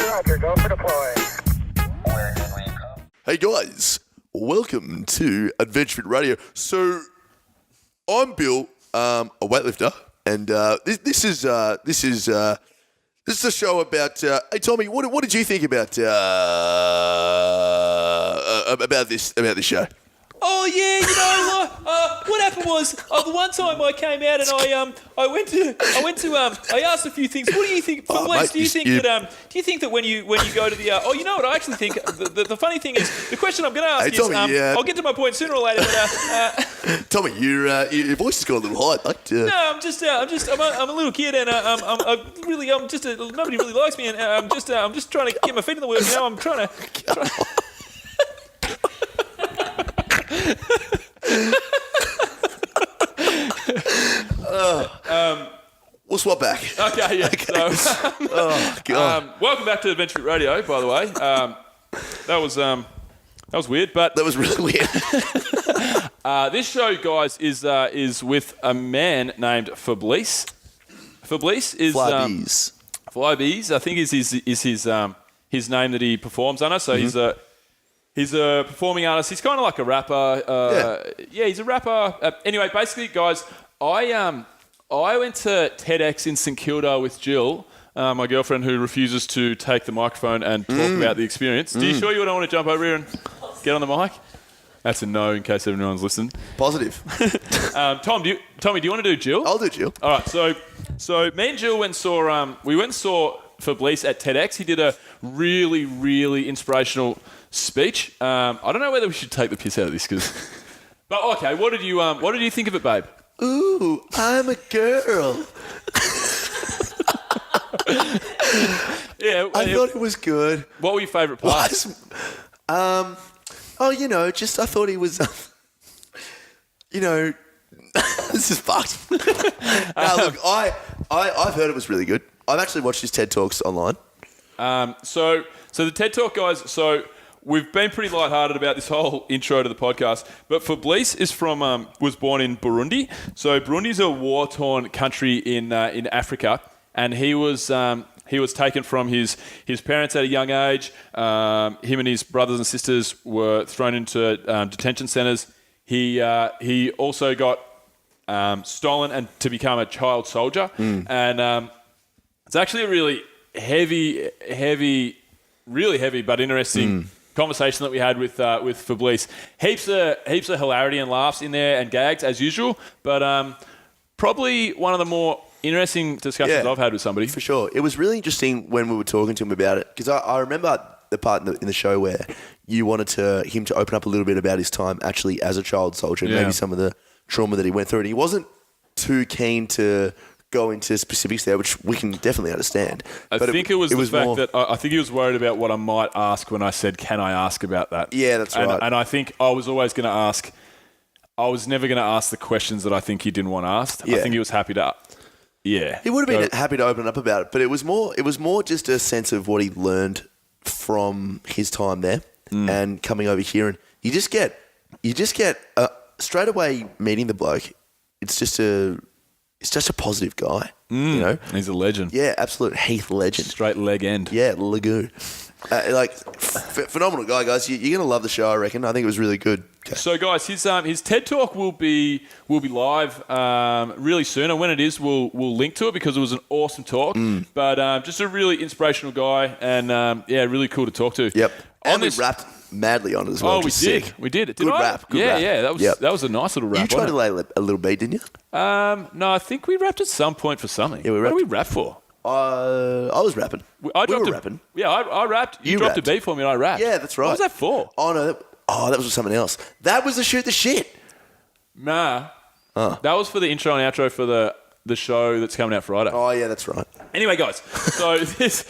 Roger, go for deploy. Hey guys, welcome to Adventure Fit Radio. So, I'm Bill, a weightlifter, and this is a show about. Hey Tommy, what did you think about this show? Oh yeah, what happened was the one time I came out and I asked a few things. What do you think, Fablice? Do you think that when you go to the you know what I actually think the funny thing is the question I'm going to ask Tommy, I'll get to my point sooner or later. But Tommy, your voice has got a little high. No, I'm a little kid and nobody really likes me and I'm just trying to get my feet in the world. I'm trying to. We'll swap back. Okay, yeah. Okay. So, God. Welcome back to Adventure Radio, by the way. That was weird, but That was really weird. this show, guys, is with a man named Fablice. Fablice is Fly-Beez. Fly-Beez, I think is his name that he performs under. So he's a performing artist. He's kind of like a rapper. He's a rapper. Anyway, basically, guys, I went to TEDx in St Kilda with Jill, my girlfriend who refuses to take the microphone and talk about the experience. Do you sure you don't want to jump over here and get on the mic? That's a no in case everyone's listening. Positive. Tommy, do you want to do Jill? I'll do Jill. All right, so me and Jill went and saw Fablice at TEDx. He did a really, really inspirational speech. I don't know whether we should take the piss out of this, but okay. What did you think of it, babe? Ooh, I'm a girl. Yeah, I thought it was good. What were your favourite parts? I thought he was, this is fucked. No, look, I've heard it was really good. I've actually watched his TED Talks online. So the TED Talk, guys, we've been pretty lighthearted about this whole intro to the podcast, but Fablice is was born in Burundi. So Burundi's a war-torn country in Africa, and he was taken from his parents at a young age. Him and his brothers and sisters were thrown into detention centres. He also got stolen and to become a child soldier, and it's actually a really heavy, but interesting conversation that we had with Fablice. Heaps of hilarity and laughs in there and gags as usual, but probably one of the more interesting discussions I've had with somebody. For sure. It was really interesting when we were talking to him about it, because I remember the part in the show where you wanted him to open up a little bit about his time actually as a child soldier and maybe some of the trauma that he went through. And he wasn't too keen to go into specifics there, which we can definitely understand. I think it was the fact that I think he was worried about what I might ask when I said, can I ask about that? Yeah, that's right. And I think I was always going to ask, I was never going to ask the questions that I think he didn't want asked. Yeah. I think he was happy to, He would have been happy to open up about it, but it was more just a sense of what he learned from his time there and coming over here. And you just get straight away meeting the bloke. It's just a positive guy, He's a legend. Yeah, absolute Heath legend. Straight leg end. Yeah, Lagoo. Phenomenal guy, guys. You're going to love the show, I reckon. I think it was really good. Okay. So, guys, his TED Talk will be live really soon. And when it is, we'll link to it because it was an awesome talk. But just a really inspirational guy and, really cool to talk to. Yep. And we rapped madly on it as well. Oh, we did. We did. Good rap. Yeah. That was a nice little rap. You tried to lay a little beat, didn't you? No, I think we rapped at some point for something. Yeah, we rapped. What did we rap for? I was rapping. We were rapping. Yeah, I rapped. You dropped rapped. a beat for me and I rapped. Yeah, that's right. What was that for? Oh, no. That was for something else. That was to shoot the shit. Nah. That was for the intro and outro for the show that's coming out Friday. Oh, yeah, that's right. Anyway, guys, so this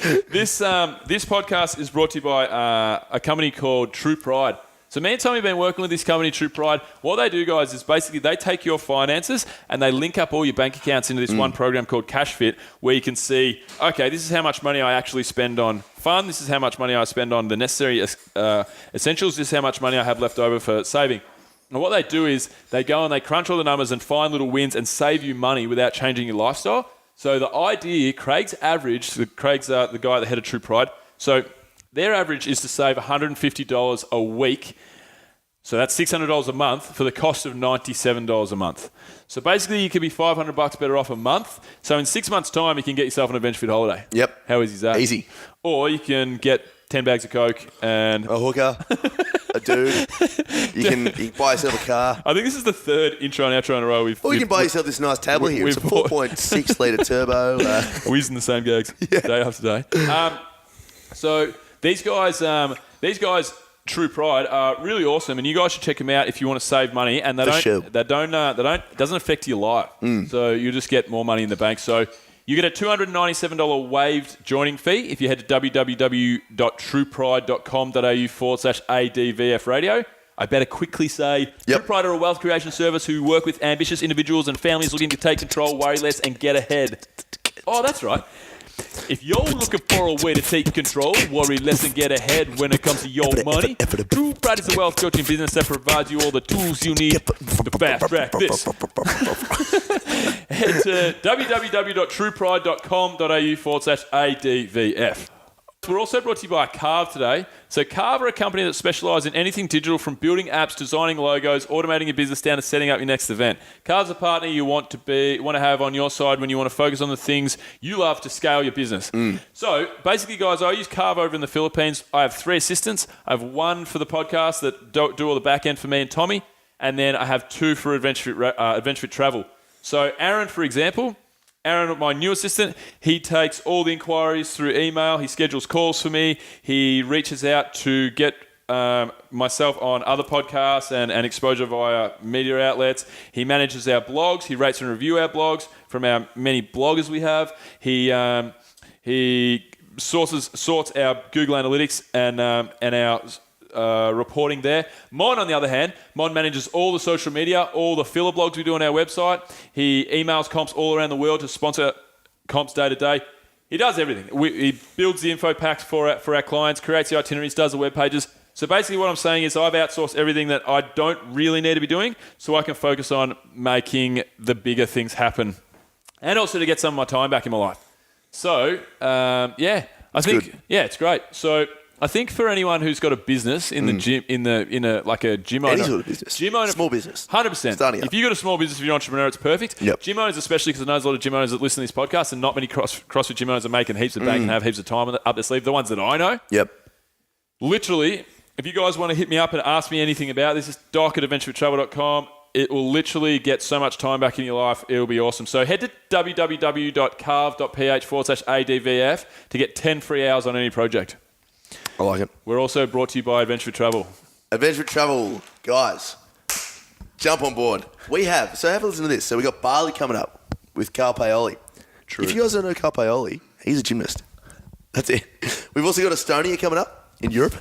podcast is brought to you by a company called True Pride. So me and Tommy have been working with this company, True Pride. What they do, guys, is basically they take your finances and they link up all your bank accounts into this one program called CashFit, where you can see, okay, this is how much money I actually spend on fun. This is how much money I spend on the necessary essentials. This is how much money I have left over for saving. And what they do is they go and they crunch all the numbers and find little wins and save you money without changing your lifestyle. So the idea, Craig's the guy at the head of True Pride, So their average is to save $150 a week. So that's $600 a month for the cost of $97 a month. So basically, you could be $500 better off a month. So in 6 months' time, you can get yourself an Adventure Fit holiday. Yep. How easy is that? Easy. Or you can get 10 bags of Coke and... a hooker, a dude. You can buy yourself a car. I think this is the third intro and outro in a row. Or you can buy yourself this nice tablet here. It's a 4.6 litre turbo. We're using the same gags day after day. So these guys, True Pride, are really awesome, and you guys should check them out if you want to save money. And it doesn't affect your life, so you just get more money in the bank. So you get a $297 waived joining fee if you head to www.truepride.com.au/ADVF radio. I better quickly say, True Pride are a wealth creation service who work with ambitious individuals and families looking to take control, worry less, and get ahead. Oh, that's right. If you're looking for a way to take control, worry less and get ahead when it comes to your money, True Pride is a wealth coaching business that provides you all the tools you need to fast track this. Head to www.truepride.com.au/ADVF. We're also brought to you by Carve today. So Carve are a company that specialise in anything digital, from building apps, designing logos, automating your business, down to setting up your next event. Carve's a partner you want to have on your side when you want to focus on the things you love to scale your business. So basically, guys, I use Carve over in the Philippines. I have 3 assistants. I have 1 for the podcast that do all the back end for me and Tommy, and then I have 2 for Adventure Fit Travel. So Aaron, for example... Aaron, my new assistant, he takes all the inquiries through email. He schedules calls for me. He reaches out to get myself on other podcasts and exposure via media outlets. He manages our blogs. He rates and reviews our blogs from our many bloggers we have. He sorts our Google Analytics and our reporting there. Mon, on the other hand, manages all the social media, all the filler blogs we do on our website. He emails comps all around the world to sponsor comps day to day. He does everything. He builds the info packs for our clients, creates the itineraries, does the web pages. So basically what I'm saying is I've outsourced everything that I don't really need to be doing, so I can focus on making the bigger things happen, and also to get some of my time back in my life. So, I think it's great. So I think for anyone who's got a business in the gym, in a like a gym owner, any sort of business, small business, 100%. Starting up. If you've got a small business, if you're an entrepreneur, it's perfect. Yep. Gym owners, especially, because I know there's a lot of gym owners that listen to this podcast, and not many CrossFit gym owners are making heaps of bank and have heaps of time up their sleeve. The ones that I know. Yep. Literally, if you guys want to hit me up and ask me anything about this, it's doc@adventurewithtravel.com. It will literally get so much time back in your life. It will be awesome. So head to www.carve.ph/ADVF to get 10 free hours on any project. I like it. We're also brought to you by Adventure Travel. Adventure Travel, guys, jump on board. So have a listen to this. So we got Bali coming up with Carl Paoli. True. If you guys don't know Carl Paoli, he's a gymnast. That's it. We've also got Estonia coming up in Europe.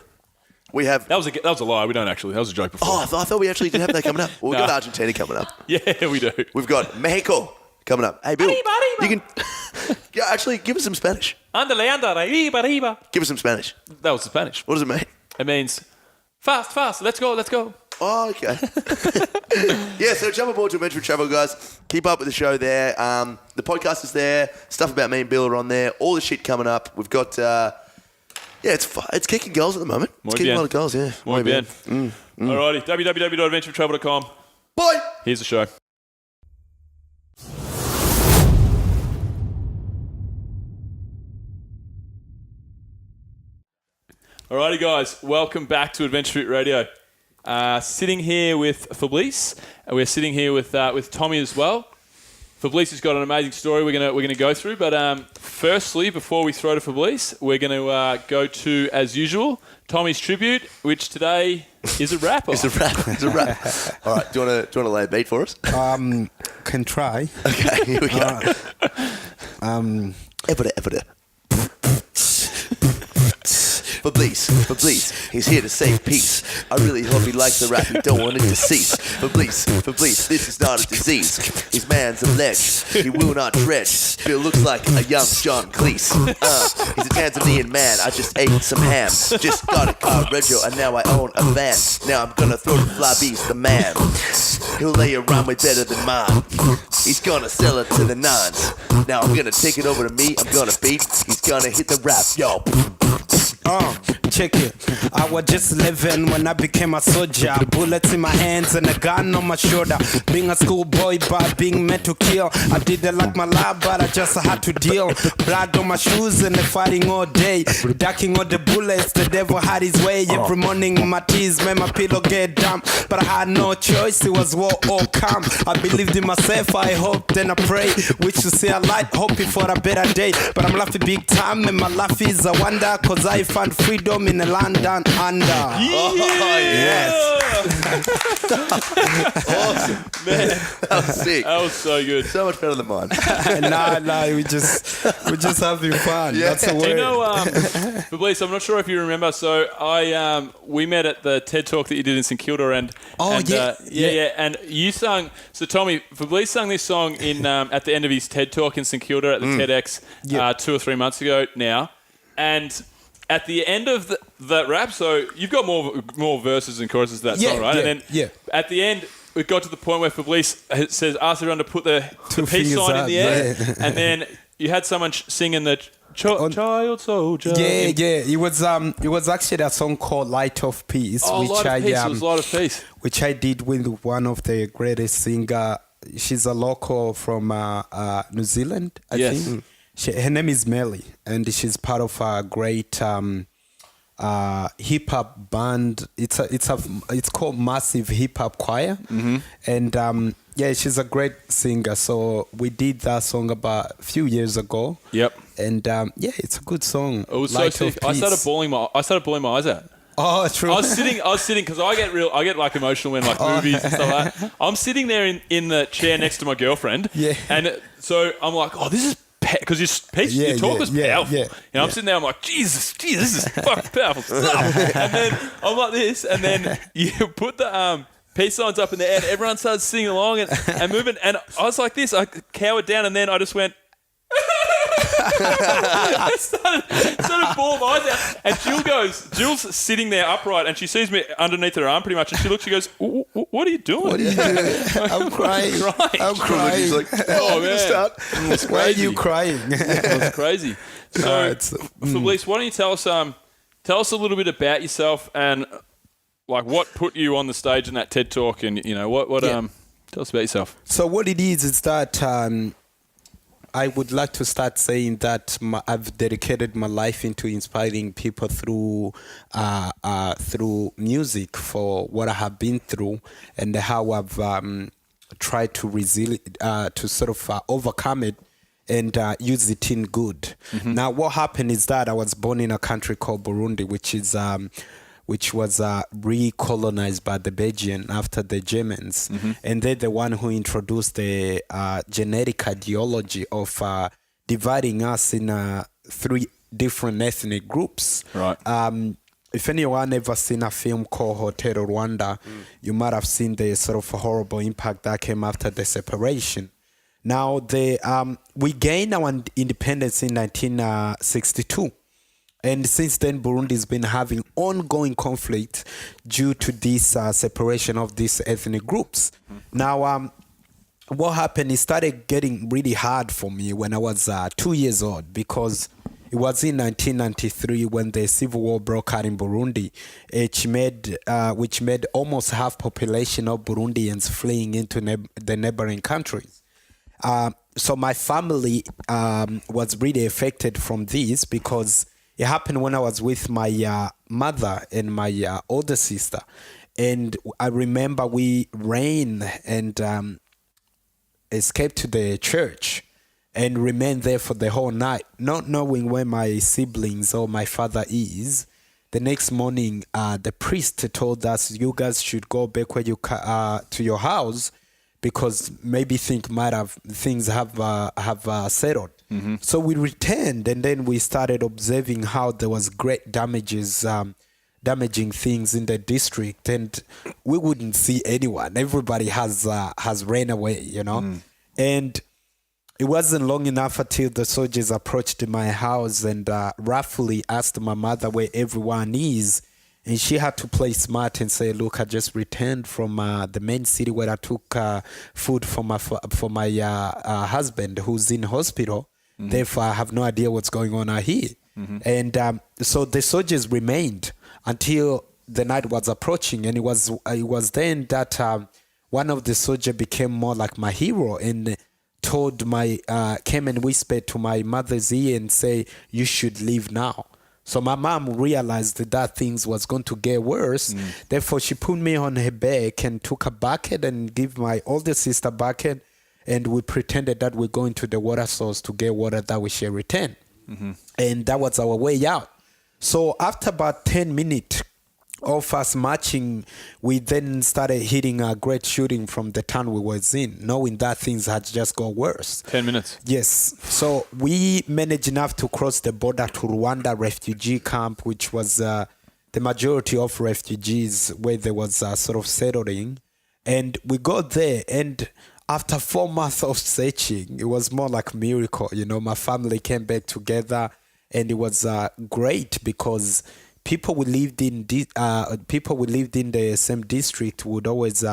We have... That was a lie. We don't actually. That was a joke before. Oh, I thought we actually did have that coming up. Well, we've got Argentina coming up. Yeah, we do. We've got Mexico coming up. Hey, Bill, you can... Yeah, actually, give us some Spanish. Andale, arriba. Give us some Spanish. That was the Spanish. What does it mean? It means fast. Let's go. Oh, okay. Yeah, so jump aboard to Adventure Travel, guys. Keep up with the show there. The podcast is there. Stuff about me and Bill are on there. All the shit coming up. We've got... it's kicking goals at the moment. It's kicking a lot of goals, yeah. Muy bien. Alrighty, www.adventurewithtravel.com. Bye. Here's the show. Alrighty, guys, welcome back to Adventure Fit Radio. Sitting here with Fablice, and we're sitting here with Tommy as well. Fablice has got an amazing story we're gonna go through, but firstly, before we throw to Fablice, we're gonna go to, as usual, Tommy's tribute, which today is a rap. It's a rap. All right, do you want to lay a beat for us? Can try. Okay, here we go. Ever. Fablice, he's here to save peace. I really hope he likes the rap, he don't want it to cease. Fablice, this is not a disease. His man's a ledge, he will not dredge. Bill looks like a young John Cleese. He's a Tanzanian man, I just ate some ham. Just got a car rego and now I own a van. Now I'm gonna throw to Fly-Beez, the man. He'll lay a rhyme way better than mine. He's gonna sell it to the nines. Now I'm gonna take it over to me, I'm gonna beat. He's gonna hit the rap, yo. Check it. I was just 11 when I became a soldier. Bullets in my hands and a gun on my shoulder. Being a schoolboy, but being meant to kill. I didn't like my life, but I just had to deal. Blood on my shoes and the fighting all day. Ducking all the bullets, the devil had his way. Every morning my tears made my pillow get damp. But I had no choice, it was war or come. I believed in myself, I hoped and I prayed. Wish to see a light, hoping for a better day. But I'm laughing big time and my life is a wonder. Cause I found freedom in the land down under. Yes. Awesome. Man, that was sick. That was so good. So much better than mine. No, we're just having fun. Yeah. That's the word. Do you know, Fablice, I'm not sure if you remember. So we met at the TED Talk that you did in St Kilda, and and you sung. So Tommy, Fablice sung this song in at the end of his TED Talk in St Kilda at the TEDx 2 or 3 months ago now, and at the end of that rap, so you've got more verses and choruses to that song, right? And then at the end, it got to the point where Fablice says, ask everyone to put the peace sign in the air. And then you had someone singing the child soldier. Yeah. It was actually a song called Light of Peace. Light of Peace. It was Light of Peace. Which I did with one of the greatest singer. She's a local from New Zealand, I think. Her name is Melly, and she's part of a great hip hop band. It's called Massive Hip Hop Choir, and she's a great singer. So we did that song about a few years ago. Yep, and it's a good song. It was Light so sick. I started bawling my eyes out. Oh, true. I was sitting because I get like emotional when like movies and stuff like that. I'm sitting there in the chair next to my girlfriend, and so I'm like, oh, this is. Because your talk was powerful. I'm sitting there, I'm like, Jesus, this is fucking powerful stuff. And then I'm like this, and then you put the peace signs up in the air, and everyone started singing along and moving. And I was like this, I cowered down, and then I just went. I started bawling my eyes out, and Jill's sitting there upright, and she sees me underneath her arm pretty much, and she looks, she goes, what are you doing? What are you doing? I'm crying. Right. I'm crying. She's like, oh man, why are you crying? It was crazy. So, Fablice, why don't you tell us a little bit about yourself and like what put you on the stage in that TED Talk, and what tell us about yourself. So what it is that I would like to start saying that I've dedicated my life into inspiring people through music for what I have been through and how I've tried to sort of overcome it and use it in good. Now, what happened is that I was born in a country called Burundi, which was recolonized by the Belgians after the Germans. And they're the one who introduced the genetic ideology of dividing us in 3 different ethnic groups. Right. If anyone ever seen a film called Hotel Rwanda, you might have seen the sort of horrible impact that came after the separation. Now, we gained our independence in 1962. And since then, Burundi's been having ongoing conflict due to this separation of these ethnic groups. Now, what happened, it started getting really hard for me when I was 2 years old, because it was in 1993 when the civil war broke out in Burundi, which made almost half population of Burundians fleeing into the neighboring countries. So my family was really affected from this, because it happened when I was with my mother and my older sister. And I remember we ran and escaped to the church and remained there for the whole night, not knowing where my siblings or my father is. The next morning, the priest told us, you guys should go back where you to your house, because maybe things have settled. So we returned, and then we started observing how there was great damaging things in the district, and we wouldn't see anyone. Everybody has ran away, And it wasn't long enough until the soldiers approached my house and roughly asked my mother where everyone is. And she had to play smart and say, look, I just returned from the main city where I took food for my husband who's in hospital. Therefore, I have no idea what's going on out here. And so the soldiers remained until the night was approaching, and it was then that one of the soldiers became more like my hero and came and whispered to my mother's ear and say, "You should leave now." So my mom realized that things was going to get worse. Therefore, she put me on her back and took a bucket and gave my older sister a bucket, and we pretended that we're going to the water source to get water that we shall return. And that was our way out. So after about 10 minutes of us marching, we then started hitting a great shooting from the town we was in, knowing that things had just got worse. 10 minutes. Yes. So we managed enough to cross the border to Rwanda refugee camp, which was the majority of refugees where they was sort of settling. And we got there, and after 4 months of searching, it was more like a miracle. You know, my family came back together, and it was great because people we lived in the same district would always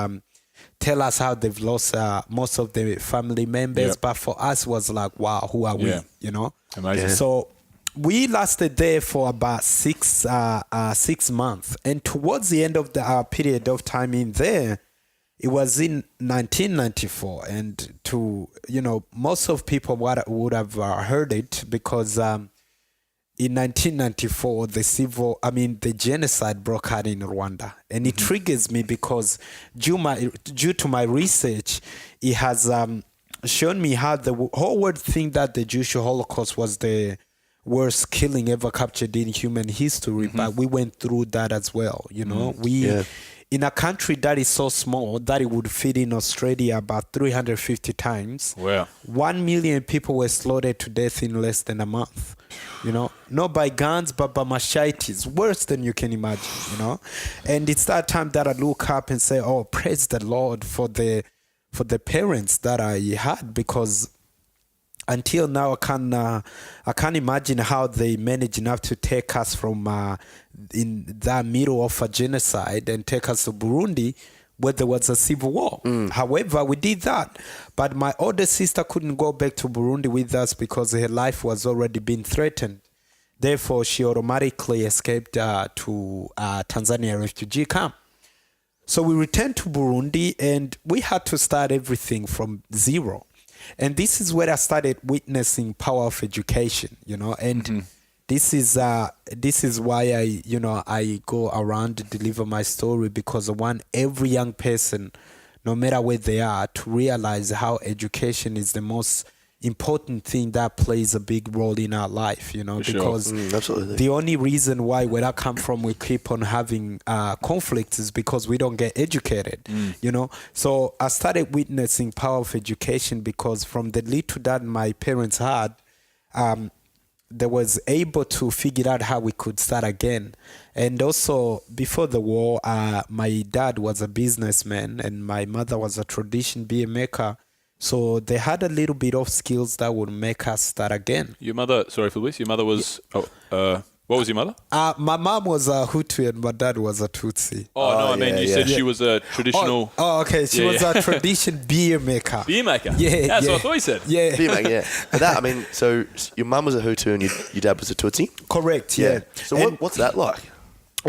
tell us how they've lost most of their family members. Yep. But for us, it was like, wow, who are we? You know, Amazing. So we lasted there for about 6 months, and towards the end of our period of time in there, it was in 1994, and most of people would have heard it because in 1994, the genocide broke out in Rwanda. And it triggers me because due to my research, it has shown me how the whole world think that the Jewish Holocaust was the worst killing ever captured in human history. But we went through that as well. You know, in a country that is so small that it would fit in Australia about 350 times. Wow. 1 million people were slaughtered to death in less than a month. You know, not by guns, but by machetes, worse than you can imagine, you know. And it's that time that I look up and say, oh, praise the Lord for the parents that I had, because until now I can't imagine how they managed enough to take us from in the middle of a genocide and take us to Burundi, where there was a civil war. However, we did that. But my older sister couldn't go back to Burundi with us because her life was already being threatened. Therefore, she automatically escaped to Tanzania refugee camp. So we returned to Burundi, and we had to start everything from zero. And this is where I started witnessing power of education, you know, and this is why I go around to deliver my story, because I want every young person, no matter where they are, to realize how education is the most important thing that plays a big role in our life, you know, because absolutely. The only reason why where I come from we keep on having conflicts is because we don't get educated, you know. So I started witnessing power of education, because from the little that my parents had, they was able to figure out how we could start again. And also before the war, my dad was a businessman and my mother was a tradition beer maker. So they had a little bit of skills that would make us start again. Your mother, sorry Fablice, your mother was, what was your mother? My mom was a Hutu and my dad was a Tutsi. You said she was a traditional... okay. She was a tradition beer maker. Beer maker? Yeah. That's what I thought you said. Yeah. Beer maker, yeah. But that, so your mum was a Hutu and your dad was a Tutsi? Correct, yeah. So what's that like?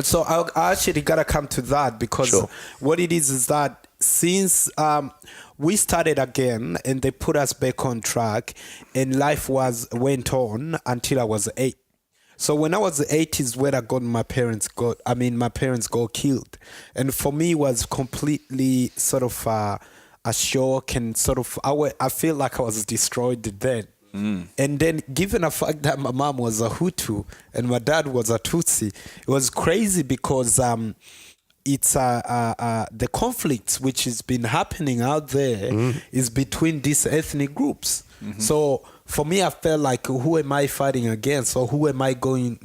So I actually got to come to that, because what it is that since we started again and they put us back on track, and life went on until I was 8. So when I was 8 is when my parents got killed. And for me it was completely sort of a shock, and sort of I feel like I was destroyed then. And then given the fact that my mom was a Hutu and my dad was a Tutsi, it was crazy, because it's the conflicts which has been happening out there is between these ethnic groups. So for me, I felt like, who am I fighting against, or who am I going,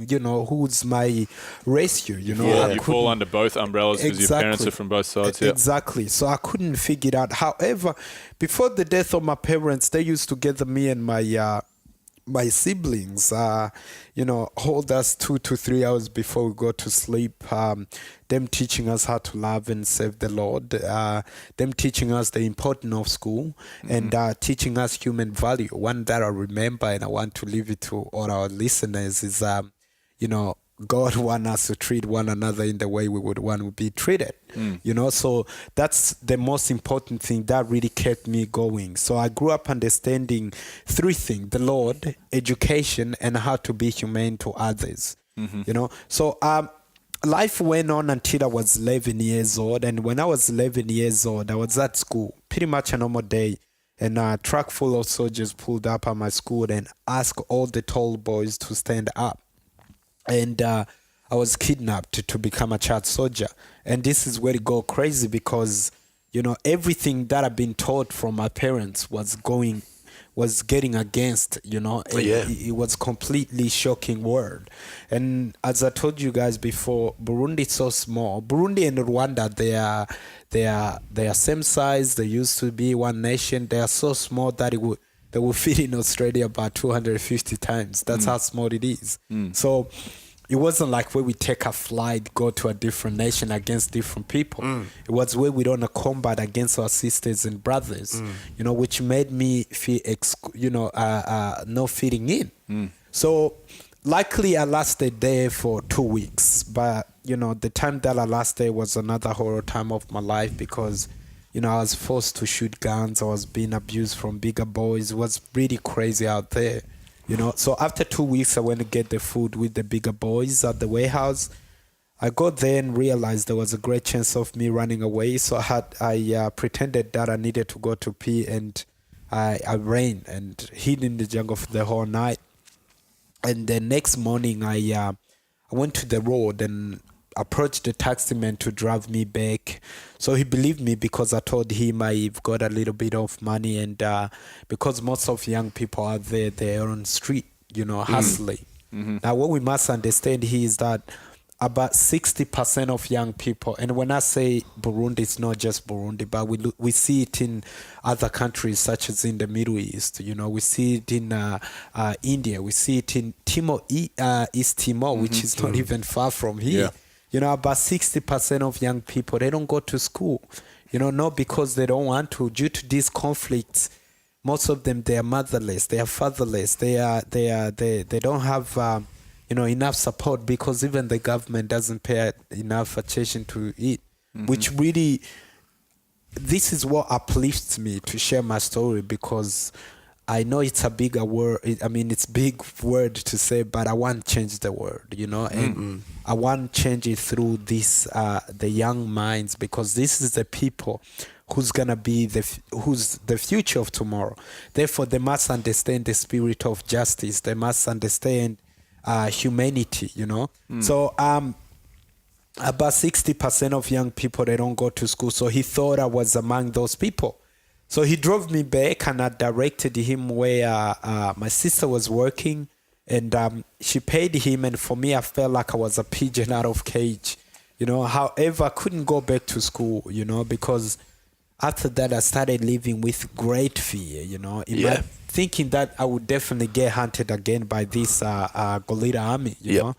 who's my rescue, you fall under both umbrellas because your parents are from both sides. Exactly. So I couldn't figure it out. However, before the death of my parents, they used to gather me and my my siblings, hold us 2 to 3 hours before we go to sleep. Them teaching us how to love and serve the Lord. Them teaching us the importance of school and teaching us human value. One that I remember and I want to leave it to all our listeners is, God wants us to treat one another in the way we would want to be treated. So that's the most important thing that really kept me going. So I grew up understanding 3 things: the Lord, education, and how to be humane to others. So life went on until I was 11 years old. And when I was 11 years old, I was at school, pretty much a normal day. And a truck full of soldiers pulled up at my school and asked all the tall boys to stand up. And I was kidnapped to become a child soldier. And this is where it got crazy because, everything that I've been taught from my parents was getting against, It was completely shocking world. And as I told you guys before, Burundi is so small. Burundi and Rwanda, they are same size. They used to be one nation. They are so small that they will fit in Australia about 250 times. That's how small it is. So it wasn't like where we take a flight, go to a different nation against different people. It was where we don't combat against our sisters and brothers, which made me feel, no fitting in. So luckily I lasted there for 2 weeks. But, the time that I lasted was another horror time of my life because I was forced to shoot guns. I was being abused from bigger boys. It was really crazy out there, So after 2 weeks, I went to get the food with the bigger boys at the warehouse. I got there and realized there was a great chance of me running away. So I pretended that I needed to go to pee, and I ran and hid in the jungle for the whole night. And the next morning, I went to the road and approached the taxi man to drive me back. So he believed me because I told him I've got a little bit of money, and because most of young people out there, they're on street, hustling. Now what we must understand here is that about 60% of young people, and when I say Burundi, it's not just Burundi, but we see it in other countries such as in the Middle East. We see it in India. We see it in East Timor, which is not even far from here. About 60% of young people, they don't go to school, not because they don't want to. Due to these conflicts, most of them, they are motherless, they are fatherless, they don't have, enough support because even the government doesn't pay enough attention to it, which really, this is what uplifts me to share my story because I know it's a bigger word. It's big word to say, but I want to change the word, and I want to change it through this, the young minds, because this is the people who's gonna be who's the future of tomorrow. Therefore, they must understand the spirit of justice. They must understand humanity. So about 60% of young people, they don't go to school. So he thought I was among those people. So he drove me back, and I directed him where my sister was working, and she paid him. And for me, I felt like I was a pigeon out of cage, However, I couldn't go back to school, because after that, I started living with great fear, thinking that I would definitely get hunted again by this Golita army, you know.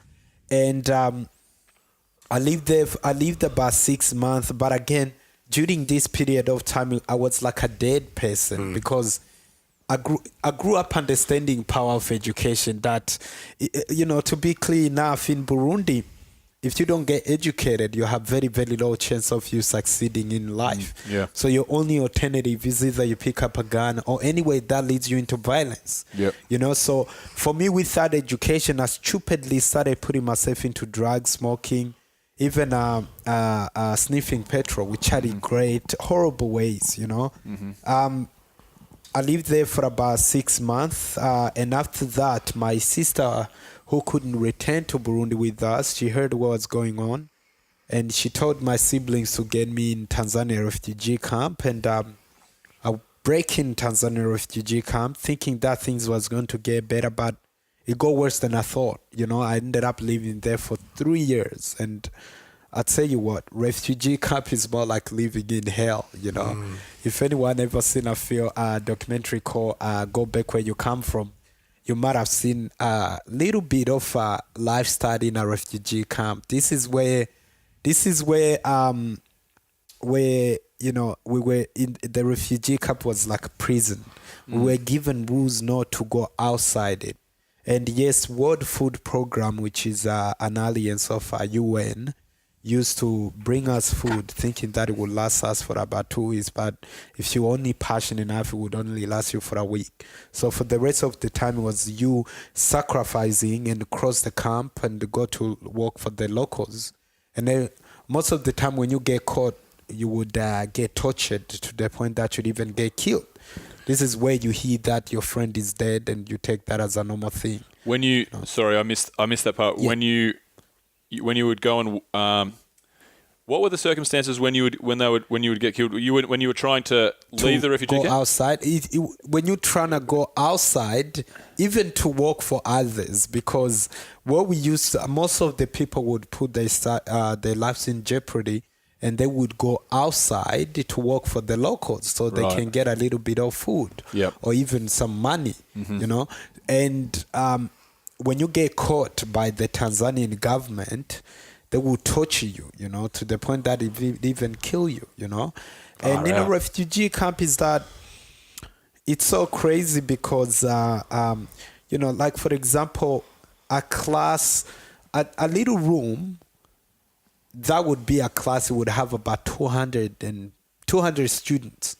And I lived about 6 months, but again, during this period of time, I was like a dead person because I grew up understanding power of education. That, to be clear enough, in Burundi, if you don't get educated, you have very, very low chance of you succeeding in life. So your only alternative is either you pick up a gun or anyway that leads you into violence. So for me, without education, I stupidly started putting myself into drugs, smoking, even sniffing petrol, which had in great, horrible ways, I lived there for about 6 months. And after that, my sister, who couldn't return to Burundi with us, she heard what was going on. And she told my siblings to get me in Tanzania refugee camp. And I break in Tanzania refugee camp thinking that things was going to get better, but it got worse than I thought. I ended up living there for 3 years. And I'll tell you what, refugee camp is more like living in hell, If anyone ever seen a documentary called Go Back Where You Come From, you might have seen a little bit of lifestyle in a refugee camp. This is where you know, we were in the refugee camp was like a prison. We were given rules not to go outside it. And yes, World Food Program, which is an alliance of UN, used to bring us food thinking that it would last us for about 2 weeks. But if you're only passionate enough, it would only last you for a week. So for the rest of the time, it was you sacrificing and cross the camp and go to work for the locals. And then most of the time when you get caught, you would get tortured to the point that you'd even get killed. This is where you hear that your friend is dead and you take that as a normal thing. When you, sorry, I missed that part. Yeah. When you would go and, what were the circumstances when you would get killed? When you were trying to leave the refugee camp? Go outside. When you're trying to go outside, even to work for others, because what we used to, most of the people would put their lives in jeopardy, and they would go outside to work for the locals so they can get a little bit of food or even some money, you know. And when you get caught by the Tanzanian government, they will torture you, you know, to the point that it even kill you, you know. And in a refugee camp is that it's so crazy because, you know, like, for example, a class, a little room, that would be a class. It would have about 200 students.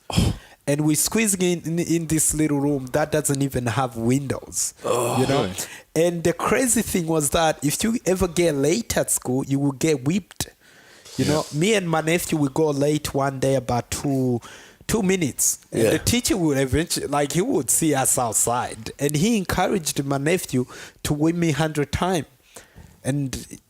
And we squeezing in this little room that doesn't even have windows, you know. Really? And the crazy thing was that if you ever get late at school, you will get whipped. You know, me and my nephew would go late one day about two minutes. And the teacher would eventually, like, he would see us outside. And he encouraged my nephew to whip me 100 times. And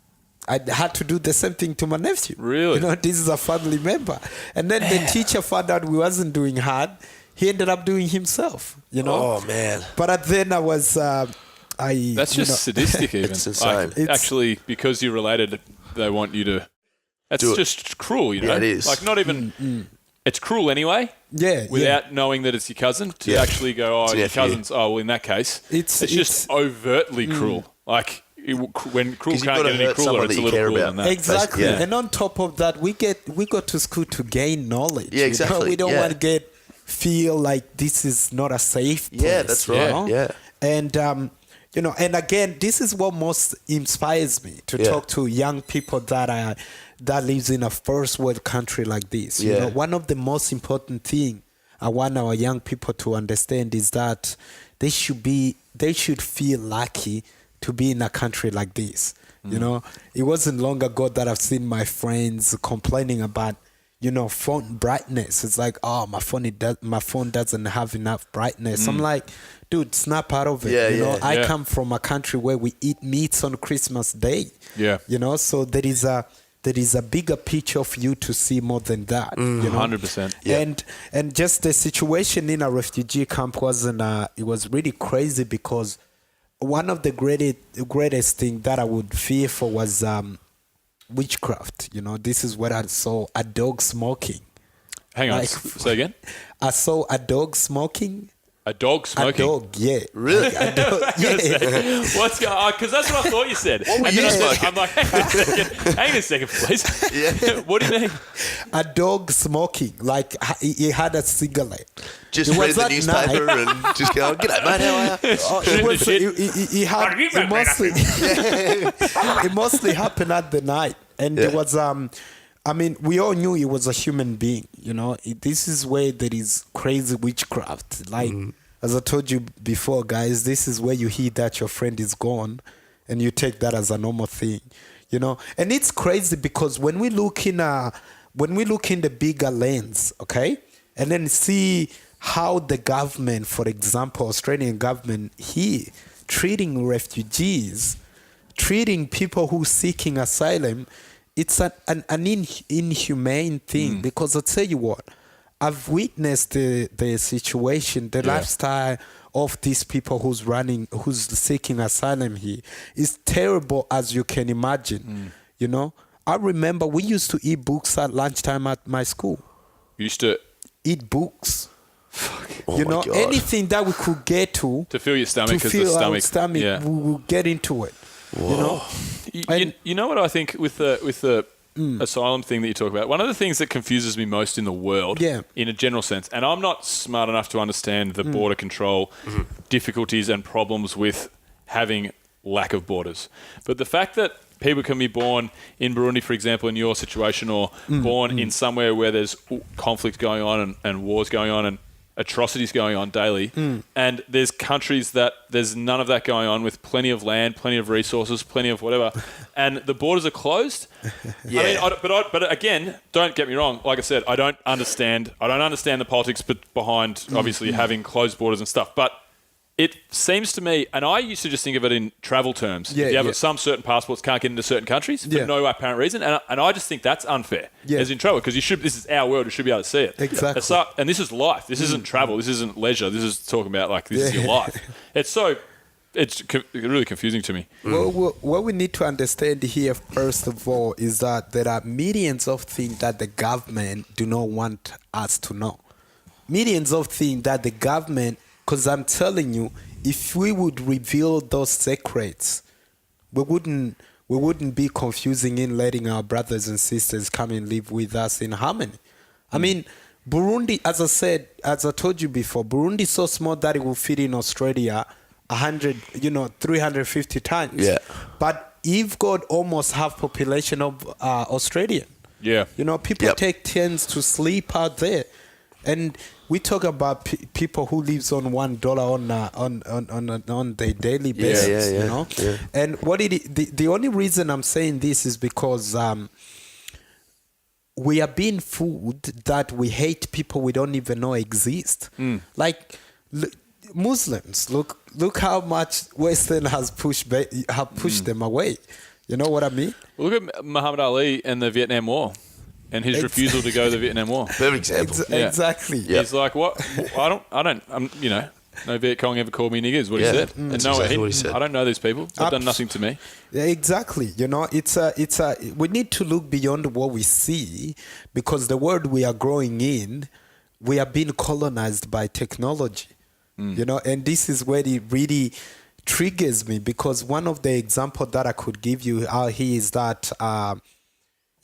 I had to do the same thing to my nephew. Really? You know, this is a family member. And then the teacher found out we wasn't doing hard. He ended up doing himself, you know? Oh, man. But then I was... That's just sadistic even. It's insane. Like, actually, because you're related, they want you to... That's just cruel, you know? Yeah, it is. Like, not even... It's cruel anyway. Yeah. Without knowing that it's your cousin, to actually go, oh, your cousin's... Oh, well, in that case, it's just overtly cruel. Like... When cruel can't get any crueler, it's a little crueler than that. Exactly. Yeah. And on top of that, we go to school to gain knowledge. Yeah, exactly. You know? We don't want to feel like this is not a safe place. Yeah, that's right. You know? Yeah. And, you know, and again, this is what most inspires me to talk to young people that lives in a first world country like this. You know, one of the most important thing I want our young people to understand is that they should feel lucky to be in a country like this. You know, it wasn't long ago that I've seen my friends complaining about, you know, phone brightness. It's like, oh, my phone doesn't have enough brightness. I'm like, dude, snap out of it. You know, I come from a country where we eat meats on Christmas Day. Yeah. You know, so there is a bigger picture of you to see more than that. You know? 100%. Yeah. And just the situation in a refugee camp it was really crazy because one of the greatest thing that I would fear for was witchcraft. You know, this is what I saw: a dog smoking. Hang on, say again. I saw a dog smoking. A dog smoking? A dog, yeah. Really? A dog, yeah. What's going on? Because that's what I thought you said. What were you smoking? I'm like, hang a second, please. Yeah. What do you mean? A dog smoking, like he had a cigarette. Just read the newspaper and just go, g'day, mate, how are you? It mostly happened at the night. And it was, I mean, we all knew he was a human being, you know. This is where there is crazy witchcraft. Like, as I told you before, guys, this is where you hear that your friend is gone and you take that as a normal thing, you know. And it's crazy because when we look in the bigger lens, okay, and then see how the government, for example, Australian government here, treating refugees, treating people who seeking asylum, it's an inhumane thing. Because I'll tell you what, I've witnessed the situation, the lifestyle of these people who's seeking asylum here is terrible as you can imagine. You know, I remember we used to eat books at lunchtime at my school. You used to eat books. Oh you know, God. anything that we could get into to fill your stomach to because the fill our stomach. Yeah. we will get into it. You know, You know what I think with the asylum thing that you talk about? One of the things that confuses me most in the world, in a general sense, and I'm not smart enough to understand the border control difficulties and problems with having lack of borders. But the fact that people can be born in Burundi, for example, in your situation, or born in somewhere where there's conflict going on and wars going on and atrocities going on daily, and there's countries that there's none of that going on, with plenty of land, plenty of resources, plenty of whatever, and the borders are closed. I mean, but again, don't get me wrong. Like I said, I don't understand the politics behind obviously having closed borders and stuff, but it seems to me, and I used to just think of it in travel terms. If you have some certain passports can't get into certain countries for no apparent reason, and I just think that's unfair as in travel, because this is our world, you should be able to see it. Exactly. And this is life. This isn't travel. This isn't leisure. This is talking about like this is your life. It's really confusing to me. Well, what we need to understand here, first of all, is that there are millions of things that the government do not want us to know. Millions of things that the government, because I'm telling you, if we would reveal those secrets, we wouldn't be confusing in letting our brothers and sisters come and live with us in harmony. I mean, Burundi, as I told you before, Burundi is so small that it will fit in Australia 350 times. Yeah. But you've got almost half population of Australian. Yeah. You know, people take turns to sleep out there. And we talk about people who lives on $1 on their daily basis, you know. Yeah. And the only reason I'm saying this is because we are being fooled that we hate people we don't even know exist. Like Muslims, look how much Western has pushed them away. You know what I mean? Well, look at Muhammad Ali and the Vietnam War. And his refusal to go to the Vietnam War. Perfect example. Exactly. He's like, what? No Viet Cong ever called me niggers, what he said. And exactly what he said. I don't know these people. They've done nothing to me. Yeah, exactly. You know, we need to look beyond what we see, because the world we are growing in, we are being colonized by technology. You know, and this is where it really triggers me, because one of the examples that I could give you out here is that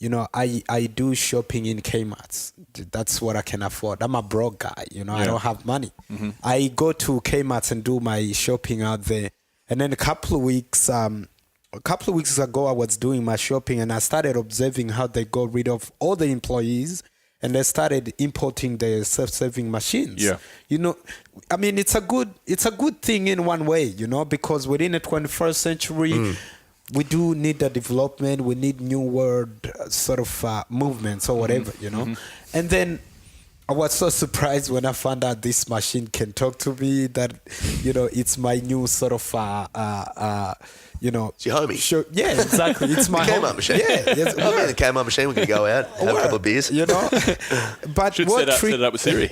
you know, I do shopping in Kmart's. That's what I can afford. I'm a broke guy, you know, I don't have money. I go to Kmart's and do my shopping out there. And then a couple of weeks ago, I was doing my shopping and I started observing how they got rid of all the employees and they started importing the self-serving machines. Yeah. You know, I mean, it's a good thing in one way, you know, because within the 21st century, we do need the development. We need new world sort of movements or whatever, you know. And then I was so surprised when I found out this machine can talk to me, that, you know, it's my new sort of, you know. It's your homie. Yeah, exactly. It's my Kmart machine. Yeah. Yes, I'm in the Kmart machine. We're going to go out, have a couple of beers. You know. But Should set it up with Siri.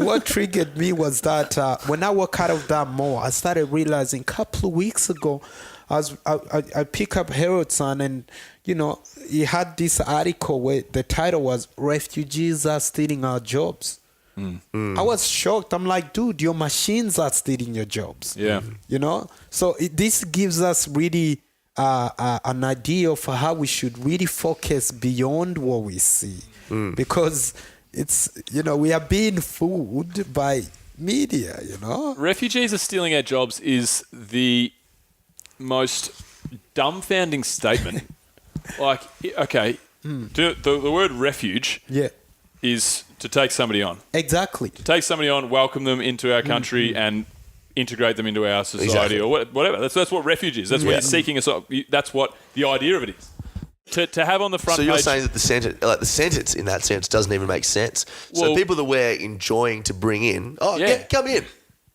What triggered me was that when I walk out of that mall, I started realizing a couple of weeks ago, I pick up Herald Sun, and you know, he had this article where the title was "Refugees are stealing our jobs." I was shocked. I'm like, dude, your machines are stealing your jobs. Yeah, you know. So this gives us really an idea of how we should really focus beyond what we see, because it's, you know, we are being fooled by media. You know, refugees are stealing our jobs is the most dumbfounding statement. Like, okay, the word refuge is to take somebody on. Exactly. To take somebody on, welcome them into our country and integrate them into our society or whatever. That's what refuge is. That's what you're seeking. That's what the idea of it is. To have on the front page. So you're saying that the sentence in that sense doesn't even make sense. So people that we're enjoying to bring in, come in.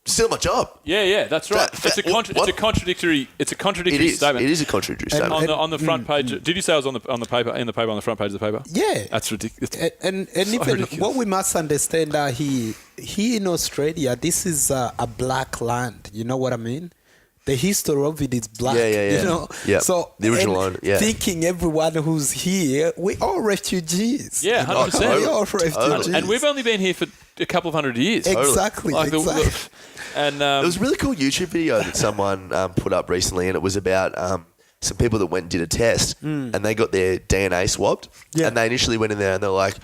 Steal my job. Yeah, that's right. It's a contradictory statement. It is a contradictory statement. On the front page. Did you say it was on the paper on the front page of the paper? Yeah, that's ridiculous. And so even ridiculous. What we must understand that here in Australia, this is a black land. You know what I mean? The history of it is black. You know. Yeah. So the original owner. Yeah. Thinking everyone who's here, we all refugees. Yeah, 100%. We all refugees. And we've only been here for a couple of 100 years. Exactly. And there was a really cool YouTube video that someone put up recently, and it was about some people that went and did a test, and they got their DNA swabbed, and they initially went in there and they're like,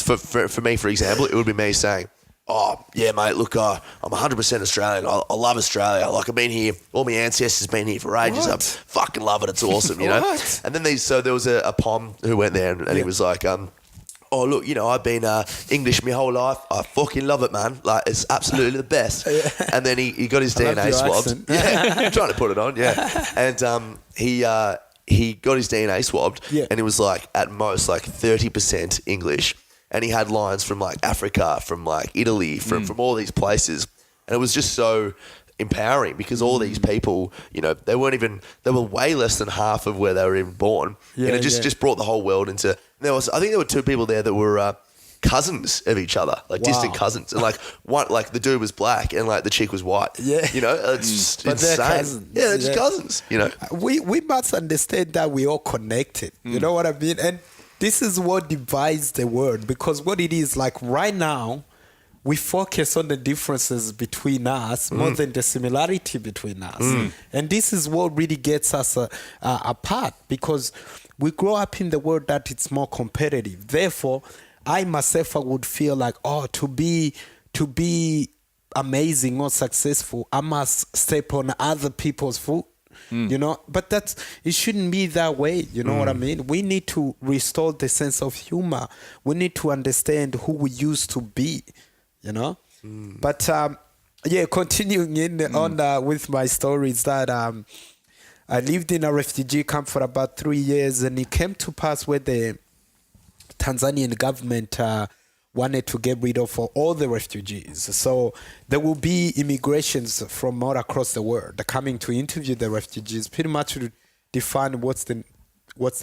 for me, for example, it would be me saying, oh, yeah, mate, look, I'm 100% Australian. I love Australia. Like, I've been here. All my ancestors been here for ages. I fucking love it. It's awesome, you know? What? And then there was a Pom who went there and he was like, oh, look, I've been English my whole life. I fucking love it, man. Like, it's absolutely the best. And then he got his DNA swabbed. Yeah, trying to put it on, yeah. And he got his DNA swabbed and it was like, at most, like 30% English. And he had lines from like Africa, from like Italy, from all these places. And it was just so empowering because all these people, they were way less than half of where they were even born. And it just brought the whole world into, I think there were 2 people there that were cousins of each other, like distant cousins. And like the dude was black and like the chick was white. Yeah. It's just But insane. they're cousins. Yeah, they're just cousins, We must understand that we all connected. You know what I mean? And this is what divides the world, because what it is like right now, we focus on the differences between us more than the similarity between us. And this is what really gets us apart, because we grow up in the world that it's more competitive. Therefore, I myself, I would feel like, to be amazing or successful, I must step on other people's foot. But it shouldn't be that way. You know what I mean? We need to restore the sense of humor. We need to understand who we used to be, But continuing on with my stories, that I lived in a refugee camp for about 3 years, and it came to pass where the Tanzanian government wanted to get rid of all the refugees. So there will be immigrations from all across the world coming to interview the refugees, pretty much to define what's the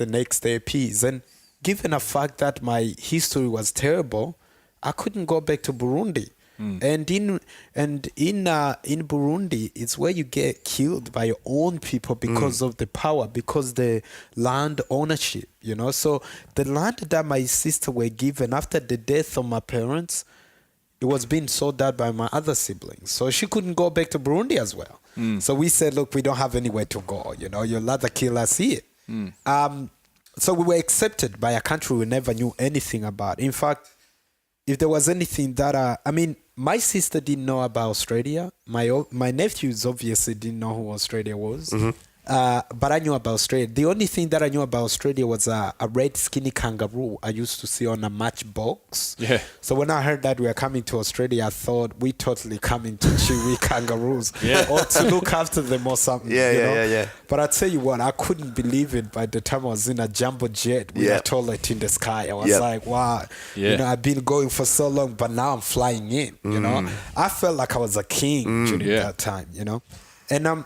next step is. And given the fact that my history was terrible, I couldn't go back to Burundi. And in Burundi, it's where you get killed by your own people because of the power, because the land ownership, So the land that my sister were given after the death of my parents, it was being sold out by my other siblings. So she couldn't go back to Burundi as well. So we said, look, we don't have anywhere to go. You'll rather kill us here. So we were accepted by a country we never knew anything about. In fact, if there was anything that, my sister didn't know about Australia. My nephews obviously didn't know who Australia was. But I knew about Australia. The only thing that I knew about Australia was a red skinny kangaroo I used to see on a matchbox. Yeah. So when I heard that we were coming to Australia, I thought we totally coming to chewy kangaroos or to look after them or something. Yeah. But I tell you what, I couldn't believe it by the time I was in a jumbo jet with a toilet in the sky. I was like, wow, I've been going for so long, but now I'm flying in, I felt like I was a king during that time, And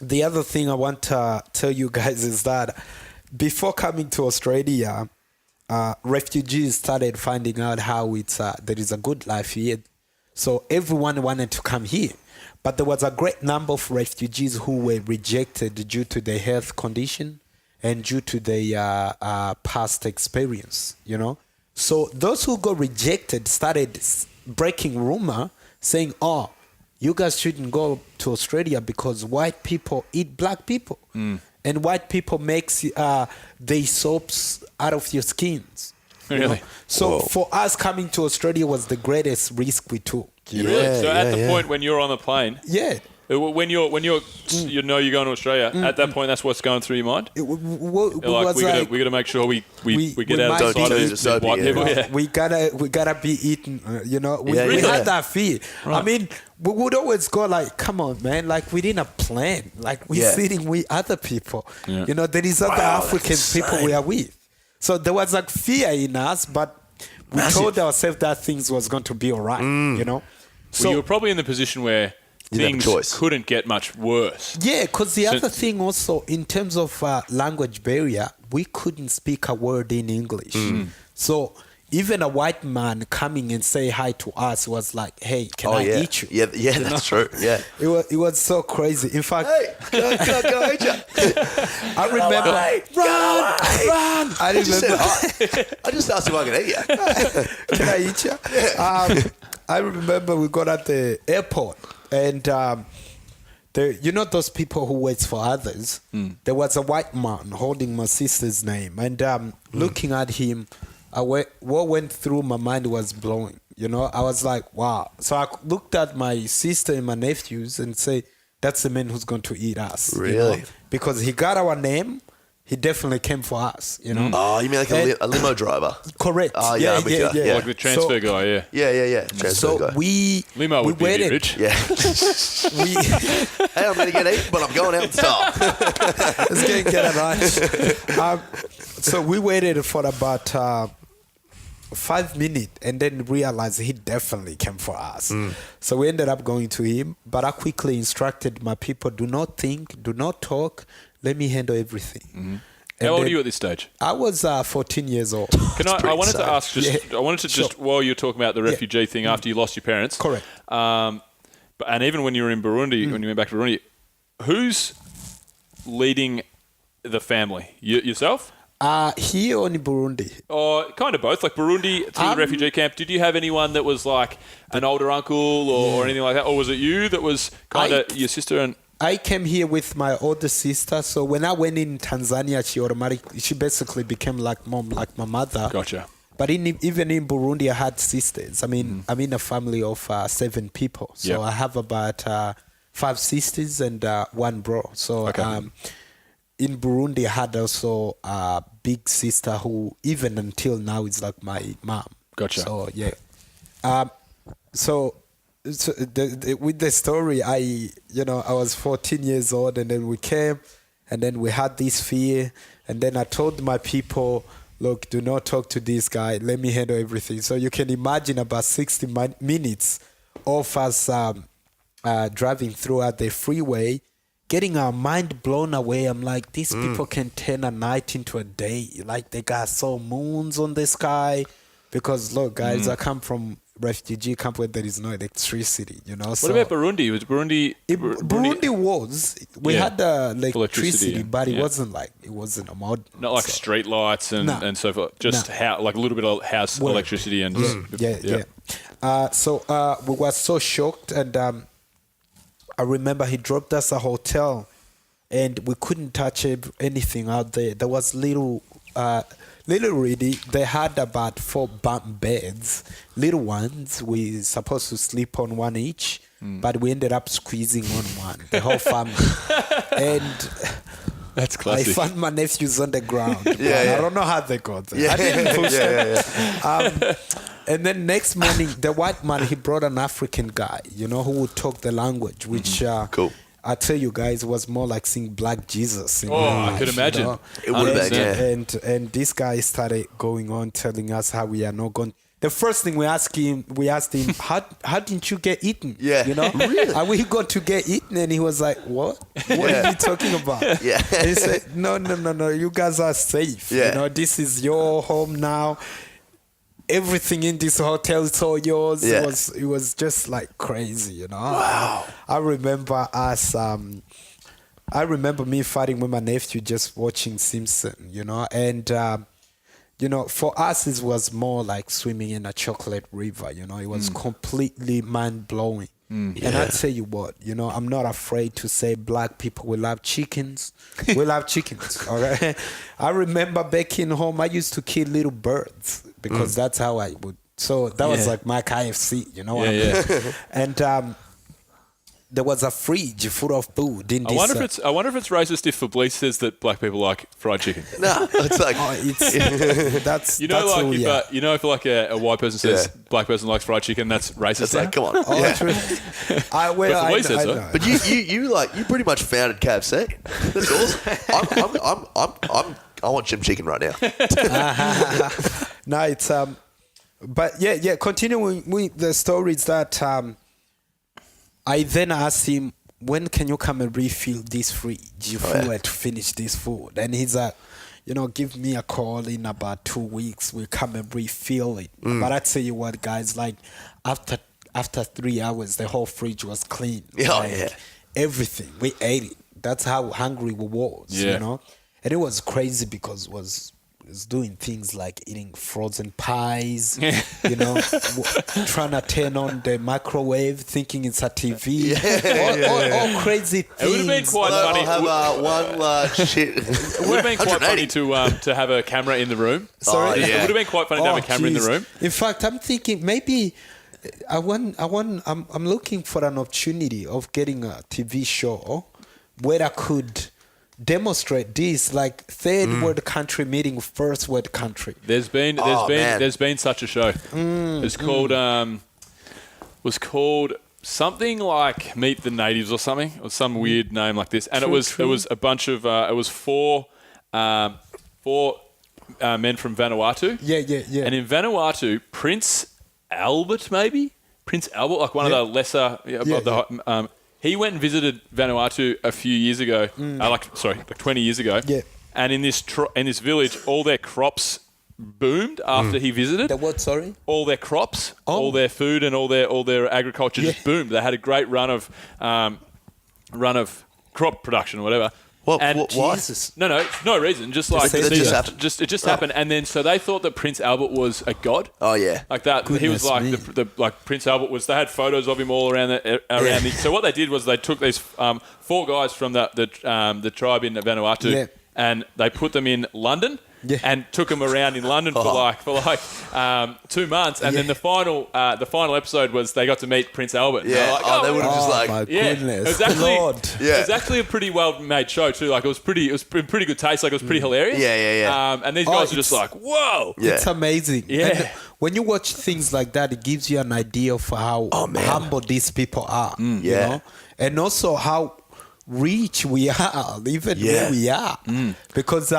the other thing I want to tell you guys is that before coming to Australia, refugees started finding out how there is a good life here. So everyone wanted to come here. But there was a great number of refugees who were rejected due to their health condition and due to their past experience, So those who got rejected started breaking rumor saying, you guys shouldn't go to Australia because white people eat black people. And white people makes their soaps out of your skins. Really? So for us, coming to Australia was the greatest risk we took. So at the point when you're on the plane, when you're you're going to Australia, at that point that's what's going through your mind. We got to make sure we get out of the side of white people. We gotta be eaten. We had that fear. Right. I mean, we would always go like, come on, man, like we didn't plan. Like we're sitting with other people. Yeah. There is other African people we are with. So there was like fear in us, but we told ourselves that things was going to be all right. So you were probably in the position where things couldn't get much worse. Yeah, because the other thing also, in terms of language barrier, we couldn't speak a word in English. So even a white man coming and say hi to us was like, hey, can I eat you? Yeah, that's true. Yeah. It was so crazy. In fact, hey, go eat you. I remember, run. I remember. I just asked if I could eat you. Can I eat you? I remember we got at the airport and you know those people who waits for others? There was a white man holding my sister's name. And looking at him, what went through my mind was blowing. You know, I was like, wow. So I looked at my sister and my nephews and say, that's the man who's going to eat us. Really? You know? Because he got our name. He definitely came for us, you know. Oh, you mean like a limo driver? Correct. Oh, yeah, I'm with you. Yeah. Like the transfer guy, yeah. Yeah. Transfer guy. Limo would be waited. rich. Yeah. Hey, I'm going to get eaten, but I'm going out in style. Let's get it right. So we waited for about 5 minutes and then realized he definitely came for us. So we ended up going to him, but I quickly instructed my people, do not think, do not talk, let me handle everything. How old are you at this stage? I was 14 years old. I wanted to ask while you were talking about the refugee thing after you lost your parents. Correct. And even when you were in Burundi, when you went back to Burundi, who's leading the family? Yourself? Here or in Burundi? Kind of both. Like Burundi through the refugee camp. Did you have anyone that was like an older uncle or anything like that? Or was it you that was kind of your sister? And I came here with my older sister. So when I went in Tanzania, she basically became like mom, like my mother. Gotcha. But even in Burundi, I had sisters. I mean, I'm in a family of 7 people. So I have about 5 sisters and 1 bro. So in Burundi, I had also a big sister who, even until now, is like my mom. Gotcha. So, yeah. With the story, I was 14 years old, and then we came, and then we had this fear, and then I told my people, look, do not talk to this guy. Let me handle everything. So you can imagine about 60 minutes of us driving throughout the freeway, getting our mind blown away. I'm like, these people can turn a night into a day. Like, they got so moons on the sky. Because, look, guys, I come from refugee camp where there is no electricity, you know. What about Burundi? We had electricity, but it wasn't a mod. Not like street lights and so forth. Just like a little bit of house electricity and So we were so shocked, and I remember he dropped us a hotel, and we couldn't touch anything out there. There was literally, they had about 4 bunk beds, little ones. We supposed to sleep on one each, but we ended up squeezing on one, the whole family. And that's classic. I found my nephews on the ground. I don't know how they got there. I didn't push them. And then next morning, the white man, he brought an African guy, you know, who would talk the language, which cool. I tell you guys, it was more like seeing Black Jesus. I could imagine. You know? It would have been, And this guy started going on telling us how we are not going. The first thing we asked him, how didn't you get eaten? Yeah. You know? Really? Are we going to get eaten? And he was like, what? What are you talking about? Yeah. And he said, no, you guys are safe. Yeah. You know, this is your home now. Everything in this hotel is all yours. Yeah. It was just like crazy, you know. Wow. I remember me fighting with my nephew just watching Simpson, you know, and for us it was more like swimming in a chocolate river, you know. It was completely mind blowing. And I tell you what, you know, I'm not afraid to say Black people, we love chickens. We love chickens. All right. I remember back in home, I used to kill little birds because that's how I would. So that was like my KFC, you know what I mean? And there was a fridge full of food in this. I wonder if it's racist if Fablice says that Black people like fried chicken. No, it's like that's you know, that's if like a white person says Black person likes fried chicken, that's racist. It's like, come on. I so. But you pretty much founded KFC. That's awesome. I want some chicken right now. No, it's but continuing with the stories that I then asked him, when can you come and refill this fridge if you were to finish this food? And he's like, give me a call in about 2 weeks. We'll come and refill it. But I tell you what, guys, like after 3 hours, the whole fridge was clean. Everything. We ate it. That's how hungry we was, you know. And it was crazy because it was is doing things like eating frozen pies, you know, trying to turn on the microwave, thinking it's a TV, all crazy things. It would have been quite funny. I'll have one large shit. It would have been quite funny to have a camera in the room. Sorry? It would have been quite funny to have a camera in the room. In fact, I'm thinking maybe I'm looking for an opportunity of getting a TV show where I could demonstrate this, like third world country meeting first world country. There's been such a show. It's called was called something like Meet the Natives or something, or some weird name like this. And it was a bunch of it was four men from Vanuatu. Yeah. And in Vanuatu, Prince Albert, like one of the lesser he went and visited Vanuatu a few years ago, like 20 years ago. Yeah. And in this village, all their crops boomed after he visited. The what? Sorry. All their crops, all their food, and all their agriculture just boomed. They had a great run of crop production or whatever. What? Jesus. No reason. Just like it just happened. It just happened, and then so they thought that Prince Albert was a god. Oh yeah, like that. He was like me. like Prince Albert was. They had photos of him all around So what they did was they took these four guys from the tribe in Vanuatu, and they put them in London. Yeah. And took them around in London for 2 months, and then the final episode was they got to meet Prince Albert. Yeah, they would have just like, my It goodness, was actually a pretty well made show too. Like it was in pretty good taste. Like it was pretty hilarious. Yeah. And these guys are just like, whoa, it's amazing. Yeah. And when you watch things like that, it gives you an idea of how humble these people are. You know, and also how rich we are, even where we are, because.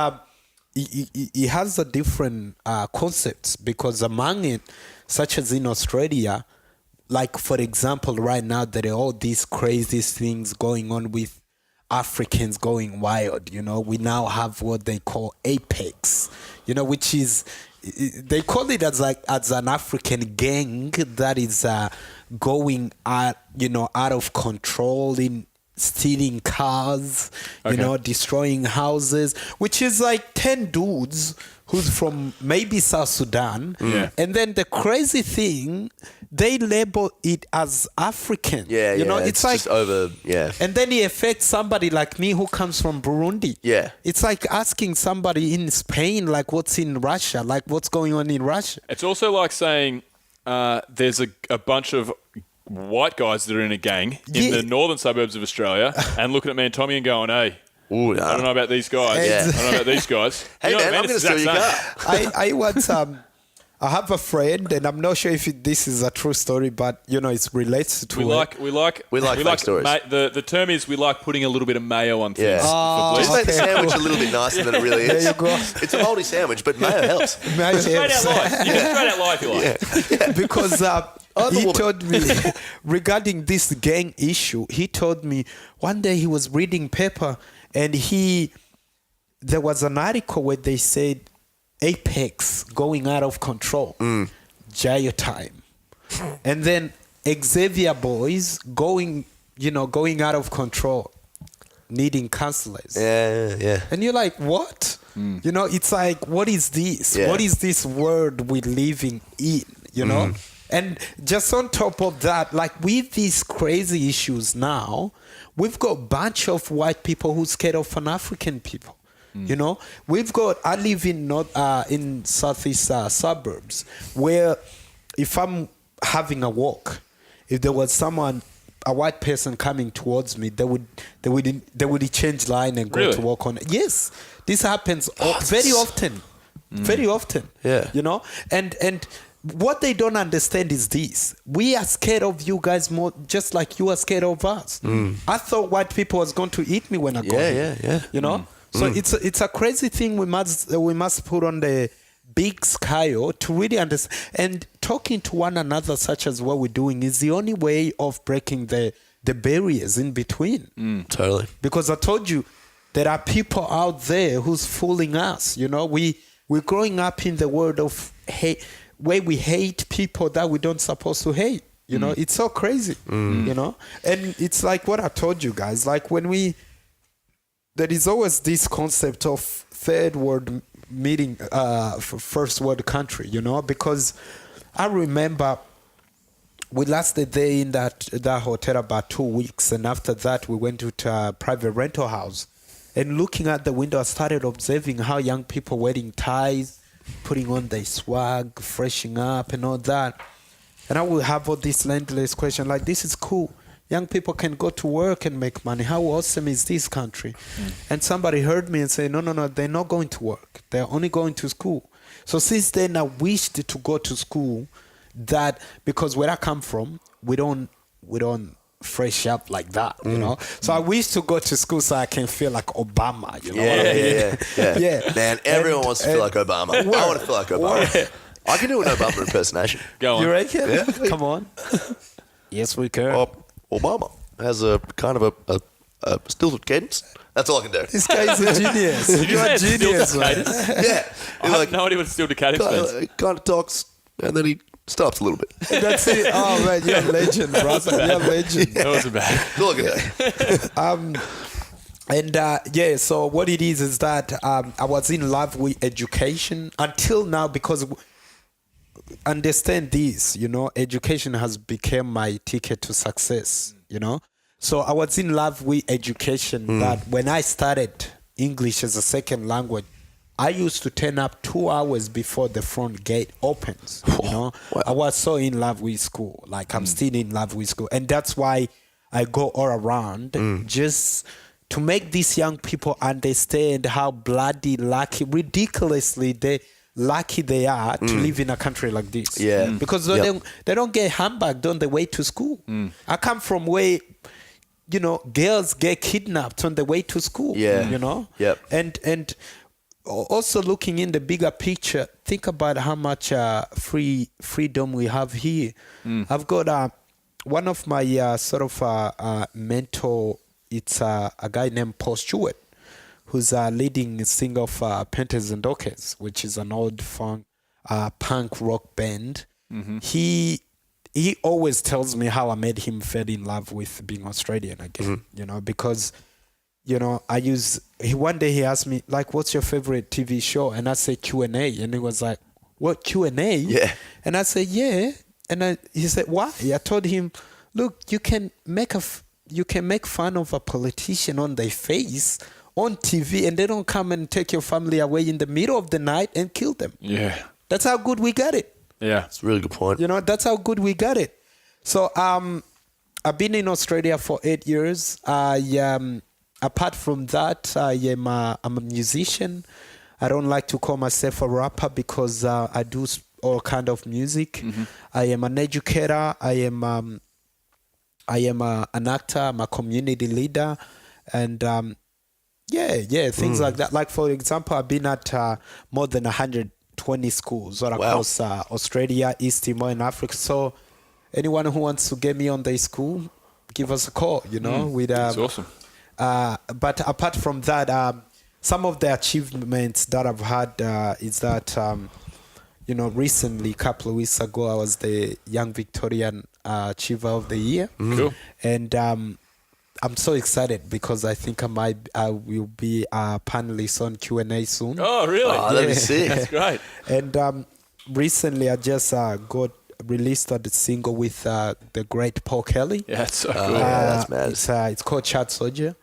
It has a different concepts, because among it, such as in Australia, like for example, right now there are all these crazy things going on with Africans going wild. You know, we now have what they call Apex, you know, which is they call it as an African gang that is going out of control in stealing cars, you know, destroying houses, which is like 10 dudes who's from maybe South Sudan. And then the crazy thing, they label it as African. You know, it's like just over, and then it affects somebody like me who comes from Burundi. It's like asking somebody in Spain, like what's in Russia, like what's going on in Russia. It's also like saying there's a bunch of white guys that are in a gang in the northern suburbs of Australia and looking at me and Tommy and going, hey, ooh, I don't know about these guys. I don't know about these guys. Hey, man, I'm going to steal your car. I once, I have a friend, and I'm not sure if this is a true story, but, you know, it's related to We like fake stories. The term is we like putting a little bit of mayo on things. Just make the sandwich a little bit nicer than it really is. There you go. It's a moldy sandwich, but mayo helps. Mayo Straight helps. out live. You can straight out live if you like. Because he told me regarding this gang issue, he told me one day he was reading paper and there was an article where they said Apex going out of control, jail time, and then Xavier boys going out of control, needing counselors. Yeah. And you're like, what? You know, it's like, what is this? What is this world we're living in? You know. And just on top of that, like with these crazy issues now, we've got a bunch of white people who's scared of an African people. You know, I live in southeast suburbs where if I'm having a walk, if there was a white person coming towards me, they would change line and go to walk on it. Yes, this happens very often. Very often. Yeah. You know, and what they don't understand is this. We are scared of you guys more, just like you are scared of us. I thought white people was going to eat me when I got here. Yeah. You know? So it's a crazy thing we must put on the big scale to really understand. And talking to one another, such as what we're doing, is the only way of breaking the barriers in between. Totally. Because I told you, there are people out there who's fooling us. You know, we're growing up in the world of hate, where we hate people that we don't supposed to hate. You know, it's so crazy, you know? And it's like what I told you guys, like there is always this concept of third world meeting first world country, you know, because I remember we lasted there in that hotel about 2 weeks, and after that we went to a private rental house. And looking at the window, I started observing how young people wearing ties, putting on their swag, freshening up and all that. And I would have all this landless question like, this is cool. Young people can go to work and make money. How awesome is this country? And somebody heard me and said, no, they're not going to work. They're only going to school. So since then, I wished to go to school because where I come from, we don't fresh up like that, you know. So I wish to go to school so I can feel like Obama, you know. Yeah. Man, everyone wants to feel like Obama. I want to feel like Obama. I can do an Obama impersonation. Go on. You reckon? Yeah. Come on. Yes, we can. Obama has a kind of a stilted cadence. That's all I can do. This guy's a genius. You're a genius, man. Yeah. I have no idea what stilted cadence means. He kind of talks and then he stops a little bit. That's it. Oh, man, you're a legend, brother. You're a legend. That wasn't bad. That's all I can do. So what it is that I was in love with education until now, because understand this, you know, education has become my ticket to success, you know. So I was in love with education that when I started English as a second language, I used to turn up 2 hours before the front gate opens, you know. Wow. I was so in love with school. Like I'm still in love with school. And that's why I go all around just to make these young people understand how bloody lucky, ridiculously lucky they are to live in a country like this. Yeah. Because they don't get handbagged on the way to school. I come from where, you know, girls get kidnapped on the way to school. Yeah. You know? Yep. And also looking in the bigger picture, think about how much freedom we have here. I've got one of my mentor, it's a guy named Paul Stewart, who's a leading singer of Painters and Dockers, which is an old punk rock band. He always tells me how I made him fall in love with being Australian again, you know, because, you know, one day he asked me, like, what's your favorite TV show? And I said Q&A. And he was like, what, Q&A? Yeah. And I said, yeah. And he said, why? I told him, look, you can make fun of a politician on their face on TV, and they don't come and take your family away in the middle of the night and kill them. Yeah. That's how good we got it. Yeah. That's a really good point. You know, that's how good we got it. So I've been in Australia for 8 years. Apart from that, I'm a musician. I don't like to call myself a rapper because I do all kind of music. I am an educator. I am an actor. I'm a community leader, and things like that. Like, for example, I've been at more than 120 schools all across Australia, East Timor, and Africa. So anyone who wants to get me on their school, give us a call. You know, that's awesome. But apart from that, some of the achievements that I've had is that, you know, recently, a couple of weeks ago, I was the Young Victorian Achiever of the Year. Cool. And I'm so excited because I think I will be a panelist on Q&A soon. Oh, really? Oh, that'd be sick. That's great. And recently, I just released a single with the great Paul Kelly. Yeah, that's so cool. That's mad. It's called Child Soldier.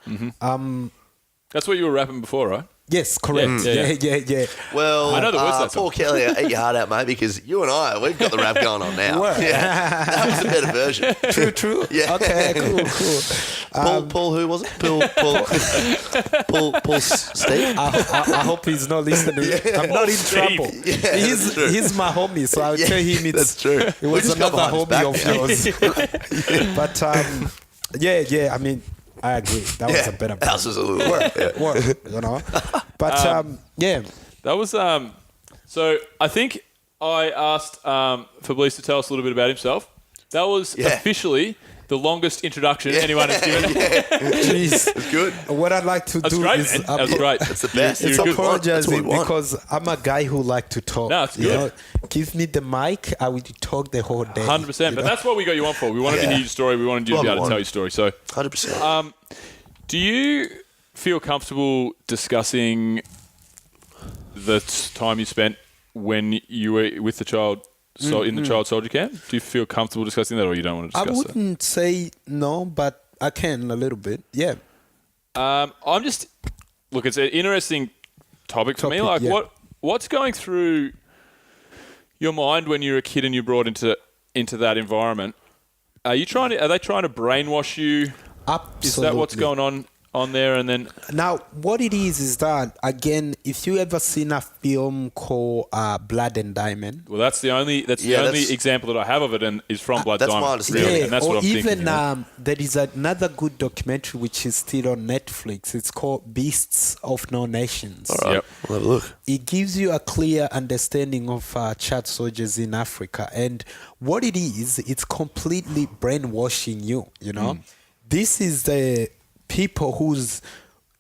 That's what you were rapping before, right? Yes, correct. Yeah. Well, I know the words to that Paul Kelly, eat your heart out, mate, because you and we've got the rap going on now. Yeah, that was a better version. True. Yeah. Okay, cool. Paul, who was it? Paul Steve? I hope he's not listening. I'm not in trouble. Yeah, he's my homie, so I'll tell him that's true. It was another homie of yours. But I mean, I agree. That was a better That was a little word, you know. But That was so I think I asked Fablice to tell us a little bit about himself. That was officially the longest introduction anyone has given. Jeez. It's good. What I'd like to do great, is man. That's great. That's the best. It's apologizing That's because I'm a guy who like to talk. No, it's good. You know, give me the mic, I will talk the whole day. 100%. But that's what we got you on for. We wanted to hear your story. We wanted you to be able to tell your story. So 100%. Do you feel comfortable discussing the time you spent when you were with the child in the child soldier camp? Do you feel comfortable discussing that, or you don't want to discuss I wouldn't say no, but I can a little bit. Yeah. I'm just look. It's an interesting topic for me. Like, yeah. what's going through your mind when you're a kid and you're brought into that environment? Are they trying to brainwash you? Absolutely. Is that what's going on there? And then now, what it is that, again, if you ever seen a film called Blood and Diamond, well, that's the only example that I have of it, and is from Blood that's my Diamond. understanding. Really, yeah, and that's or what I'm even thinking. You know? There is another good documentary which is still on Netflix. It's called Beasts of No Nations. All right. Yep. We'll have a look. It gives you a clear understanding of child soldiers in Africa, and what it is, it's completely brainwashing you. You know, this is the people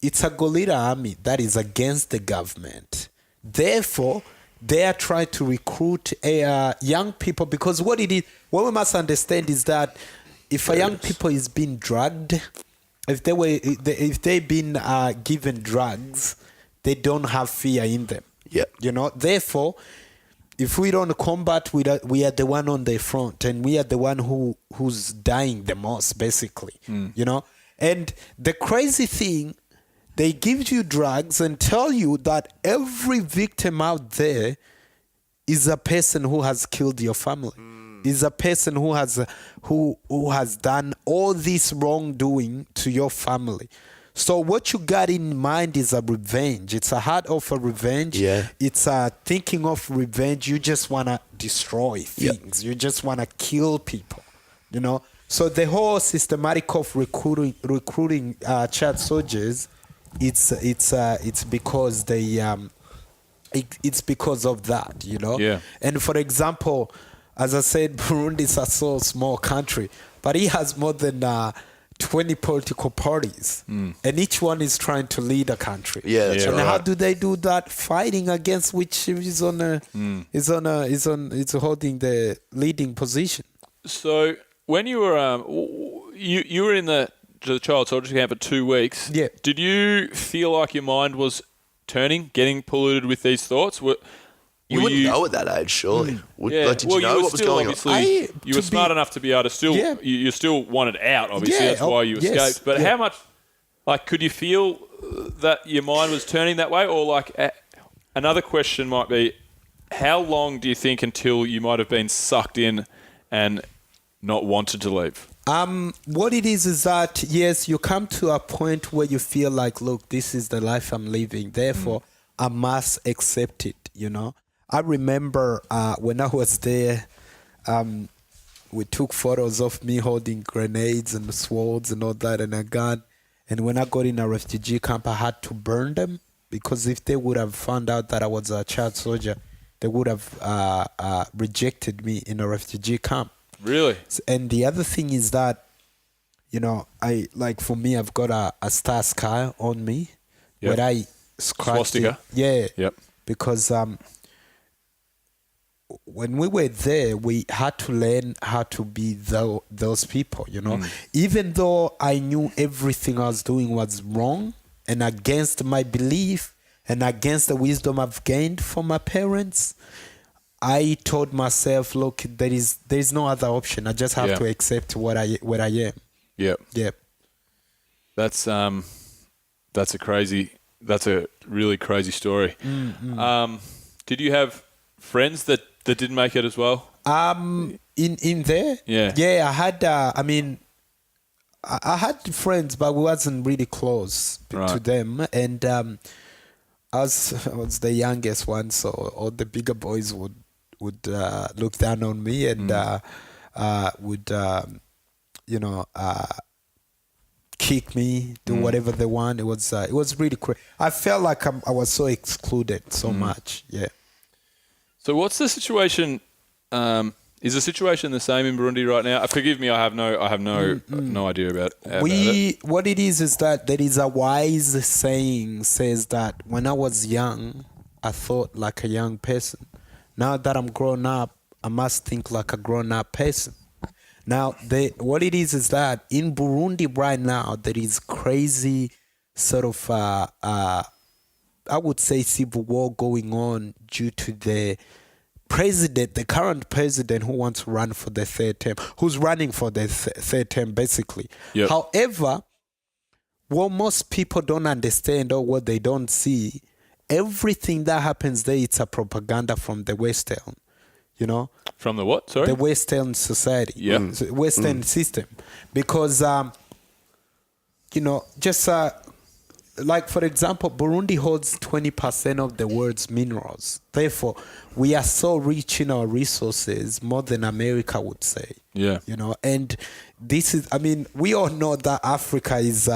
it's a guerrilla army that is against the government. Therefore, they are trying to recruit young people, because what we must understand is that if a young people is being drugged, if they've been given drugs, they don't have fear in them. Yep. You know, therefore, if we don't combat, we are the one on the front, and we are the one who's dying the most, basically. You know, and the crazy thing, they give you drugs and tell you that every victim out there is a person who has killed your family. Is a person who has done all this wrongdoing to your family. So what you got in mind is a revenge. It's a heart of a revenge. Yeah. It's a thinking of revenge. You just want to destroy things. You just want to kill people, you know. So the whole systematic of recruiting child soldiers, it's because it's because of that, you know. Yeah. And for example, as I said, Burundi is a so small country, but it has more than 20 political parties, and each one is trying to lead a country. Yeah, that's and right. how do they do that? Fighting against which is holding the leading position. So when you were you were in the child soldier camp for 2 weeks. Yeah. Did you feel like your mind was turning, getting polluted with these thoughts? You wouldn't know at that age, surely. Yeah. Did you know what was going on? You were smart enough to be able to still. Yeah. You still wanted out. Obviously, Yeah. that's why you escaped. Yes. But Yeah. how much? Like, could you feel that your mind was turning that way, or like another question might be, how long do you think until you might have been sucked in and not wanted to leave? What it is that, yes, you come to a point where you feel like, look, this is the life I'm living. Therefore, I must accept it, you know. I remember when I was there, we took photos of me holding grenades and swords and all that and a gun. And when I got in a refugee camp, I had to burn them, because if they would have found out that I was a child soldier, they would have rejected me in a refugee camp. Really? And the other thing is that, you know, for me, I've got a star scar on me. Yep. Where I scratched it. Swastika? Yeah. Yep. Because when we were there, we had to learn how to be those people, you know. Even though I knew everything I was doing was wrong and against my belief and against the wisdom I've gained from my parents, I told myself, look, there's no other option. I just have to accept what I am. Yep. Yep. That's a really crazy story. Did you have friends that didn't make it as well? In there? Yeah, I had I had friends, but we wasn't really close to them, and I was the youngest one, so all the bigger boys would look down on me and would kick me, do whatever they want. It was really crazy. I felt like I was so excluded so much. Yeah. So what's the situation? Is the situation the same in Burundi right now? Forgive me, I have no idea about it. What it is that there is a wise saying says that when I was young, I thought like a young person. Now that I'm grown up, I must think like a grown-up person. Now, what it is that in Burundi right now, there is crazy sort of I would say, civil war going on due to the current president who wants to run for the third term, who's running for the third term, basically. Yep. However, what most people don't understand or what they don't see, everything that happens there, it's a propaganda from the Western, From the what? Sorry? the Western society, Western system. Because, just like, for example, Burundi holds 20% of the world's minerals. Therefore, we are so rich in our resources, more than America would say. Yeah. And this is, we all know that Africa is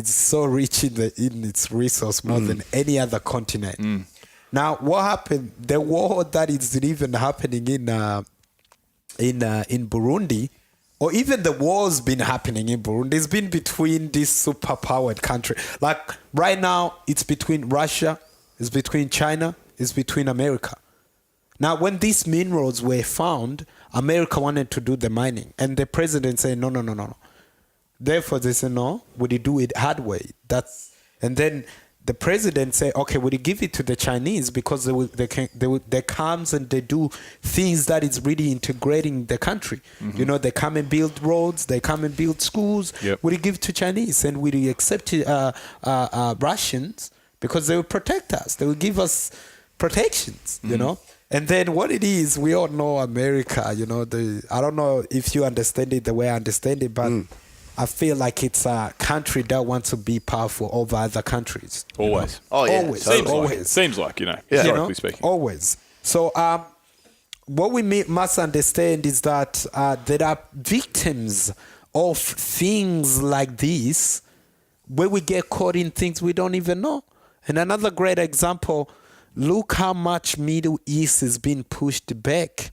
so rich in its resource more than any other continent. Now, what happened? The war that is even happening in Burundi, or even the war's been happening in Burundi, it's been between this superpowered country. Like right now, it's between Russia, it's between China, it's between America. Now, when these minerals were found, America wanted to do the mining, and the president said, no. Therefore, they said, no, would you do it hard way? And then the president said, okay, would you give it to the Chinese because they comes and they do things that is really integrating the country. They come and build roads, they come and build schools. Yep. Would you give to Chinese, and would you accept Russians because they will protect us? They will give us protections, And then what it is, we all know America, I don't know if you understand it the way I understand it, but I feel like it's a country that wants to be powerful over other countries. Always. Oh, yeah. Always. Seems like, historically speaking. Always. So what we must understand is that there are victims of things like this where we get caught in things we don't even know. And another great example, look how much Middle East is being pushed back.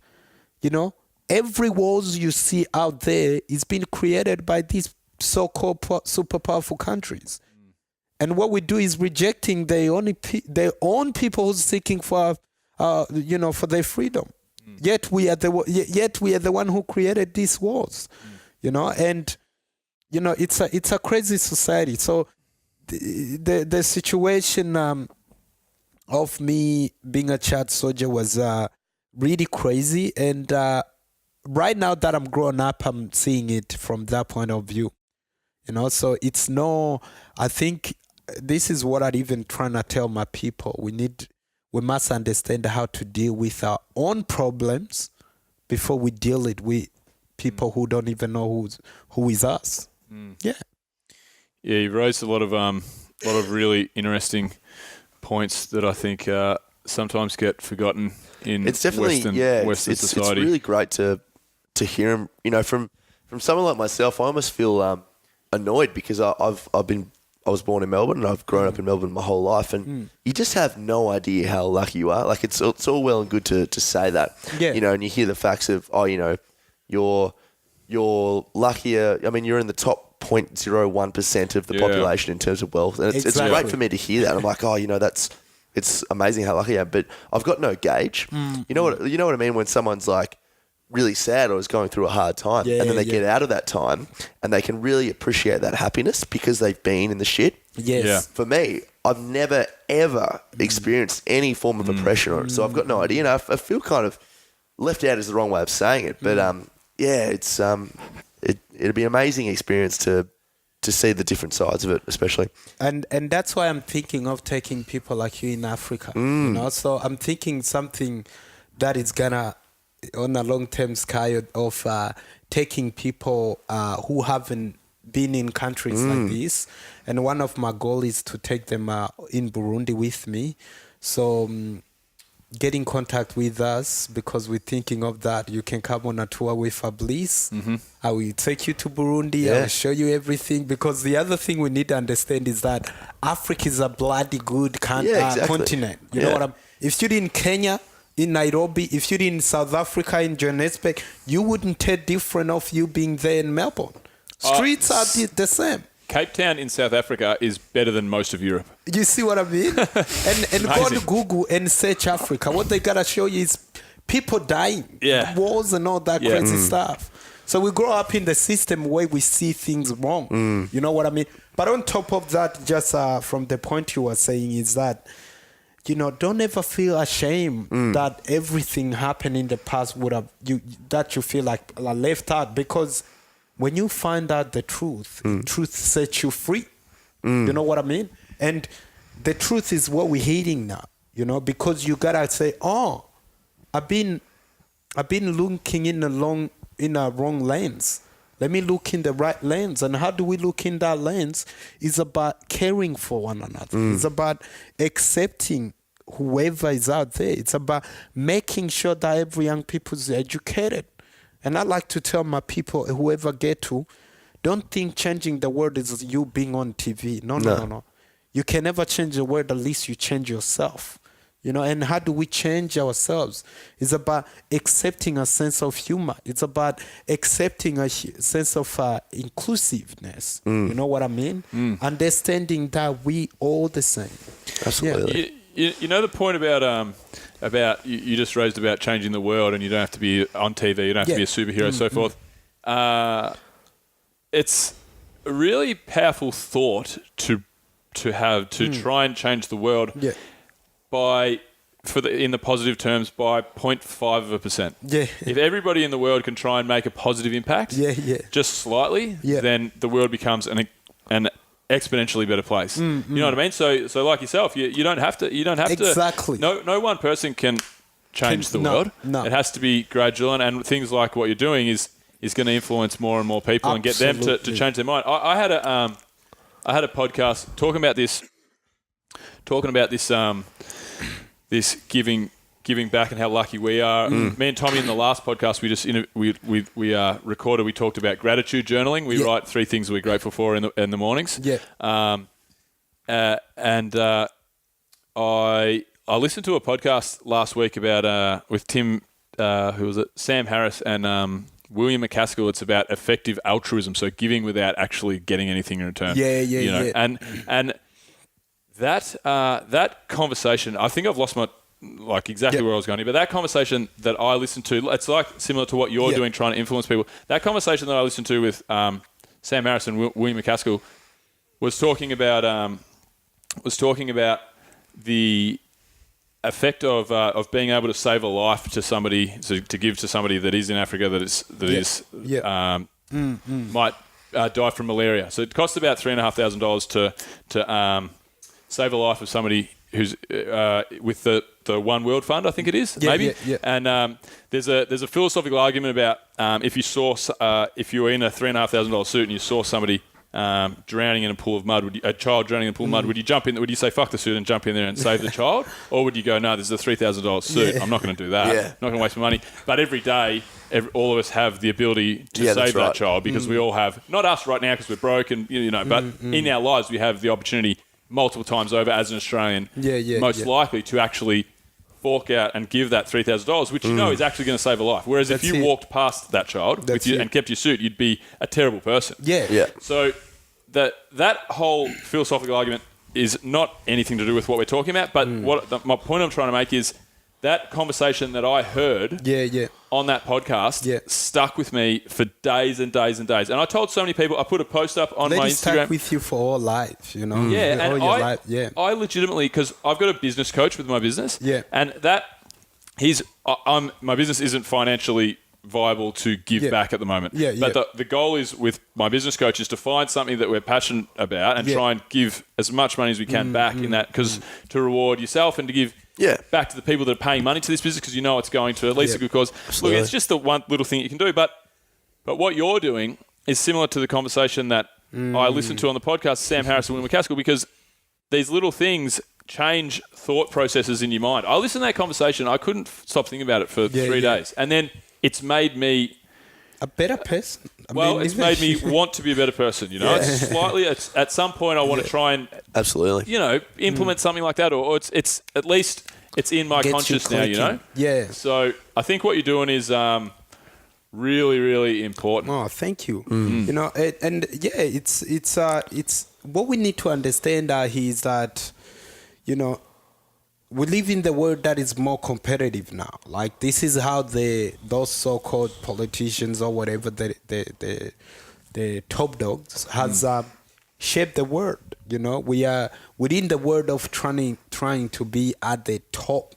Every wars you see out there is being created by these so-called super powerful countries. And what we do is rejecting their own people who's seeking for, for their freedom. Yet we are the one who created these wars, and it's a crazy society. So the situation of me being a child soldier was really crazy, and right now that I'm grown up, I'm seeing it from that point of view. So it's I think this is what I'm even trying to tell my people. We must understand how to deal with our own problems before we deal it with people who don't even know who is us. Yeah. Yeah, you raised a lot of really interesting points that I think sometimes get forgotten in Western society. It's really great to hear him. From someone like myself, I almost feel annoyed because I was born in Melbourne and I've grown up in Melbourne my whole life, and you just have no idea how lucky you are. Like it's all well and good to say that, and you hear the facts of you're luckier. I mean, you're in the top 0.01% of the population in terms of wealth, and it's great for me to hear that. I'm like, it's amazing how lucky I am, but I've got no gauge. You know what I mean when someone's like really sad or is going through a hard time, and then they get out of that time and they can really appreciate that happiness because they've been in the shit. Yes. Yeah. For me, I've never ever experienced any form of oppression or so I've got no idea. I feel kind of left out is the wrong way of saying it, but it's it'd be an amazing experience to see the different sides of it, especially. And that's why I'm thinking of taking people like you in Africa. So I'm thinking something that is gonna, on a long-term scale of taking people who haven't been in countries like this. And one of my goals is to take them in Burundi with me. So get in contact with us because we're thinking of that. You can come on a tour with Fablice. I will take you to Burundi. I will show you everything, because the other thing we need to understand is that Africa is a bloody good continent. You know what if you're in Kenya, in Nairobi, if you're in South Africa, in Johannesburg, you wouldn't tell different of you being there in Melbourne. Streets are the same. Cape Town in South Africa is better than most of Europe. You see what I mean? and go to Google and search Africa. What they gotta show you is people dying, wars and all that crazy stuff. So we grow up in the system where we see things wrong. You know what I mean? But on top of that, just from the point you were saying is that, don't ever feel ashamed that everything happened in the past that you feel like left out, because when you find out the truth, truth sets you free. You know what I mean? And the truth is what we're hearing now, because you gotta say, oh, I've been looking in a wrong lens. Let me look in the right lens. And how do we look in that lens? It's about caring for one another. It's about accepting whoever is out there. It's about making sure that every young people is educated. And I like to tell my people, whoever get to, don't think changing the world is you being on TV. No. You can never change the world unless least you change yourself. And how do we change ourselves? It's about accepting a sense of humor. It's about accepting a sense of inclusiveness. You know what I mean? Understanding that we all the same. Absolutely. Yeah. You know the point about you just raised about changing the world, and you don't have to be on TV, you don't have to be a superhero, so forth. It's a really powerful thought to try and change the world. Yeah. In the positive terms, by 0.5%. Yeah. If everybody in the world can try and make a positive impact, just slightly, then the world becomes an exponentially better place. You know what I mean? So like yourself, you don't have to. Exactly. No one person can change the world. No. It has to be gradual, and things like what you're doing is going to influence more and more people. Absolutely. And get them to change their mind. I had a podcast talking about this. This giving back and how lucky we are. Me and Tommy in the last podcast we recorded. We talked about gratitude journaling. We write 3 things we're grateful for in the mornings. Yeah. I listened to a podcast last week about with Tim, who was it? Sam Harris and William McCaskill. It's about effective altruism, so giving without actually getting anything in return. Yeah. And that conversation, I think I've lost my exactly where I was going here, but that conversation that I listened to, it's like similar to what you're doing, trying to influence people. That conversation that I listened to with Sam Harris and William McCaskill was talking about the effect of being able to save a life to somebody, to give to somebody that is in Africa might die from malaria. So it costs about $3,500 to save a life of somebody who's with the One World Fund, I think it is, maybe. Yeah. And there's a philosophical argument about if you were in a $3,500 suit and you saw somebody drowning in a pool of mud, a child drowning in a pool of mud, would you jump in? Would you say fuck the suit and jump in there and save the child, or would you go, no, this is a $3,000 suit, I'm not going to do that, not going to waste my money? But every day, all of us have the ability to save that child, because we all have, not us right now because we're broke and but in our lives we have the opportunity multiple times over as an Australian, most likely to actually fork out and give that $3,000, which is actually going to save a life. Whereas if you walked past that child and kept your suit, you'd be a terrible person. Yeah. So that whole philosophical argument is not anything to do with what we're talking about, but my point I'm trying to make is that conversation that I heard on that podcast stuck with me for days and days and days. And I told so many people, I put a post up on my Instagram. Stuck with you for all life, Yeah, and I legitimately, because I've got a business coach with my business, and my business isn't financially viable to give back at the moment. But the goal is with my business coach is to find something that we're passionate about and try and give as much money as we can back in that, because to reward yourself and to give back to the people that are paying money to this business, because it's going to at least a good cause. Absolutely. Look, it's just the one little thing you can do. But what you're doing is similar to the conversation that I listened to on the podcast, Sam Harris and William McCaskill, because these little things change thought processes in your mind. I listened to that conversation. I couldn't stop thinking about it for 3 days. And then it's made me a better person. It's made me want to be a better person. It's slightly. At some point, I want to try and implement something like that, or it's at least it's in my conscious now. Yeah. So I think what you're doing is really, really important. Oh, thank you. It's what we need to understand is that we live in the world that is more competitive now. Like, this is how those so-called politicians or whatever the top dogs has shape the world. You know, we are within the world of trying to be at the top.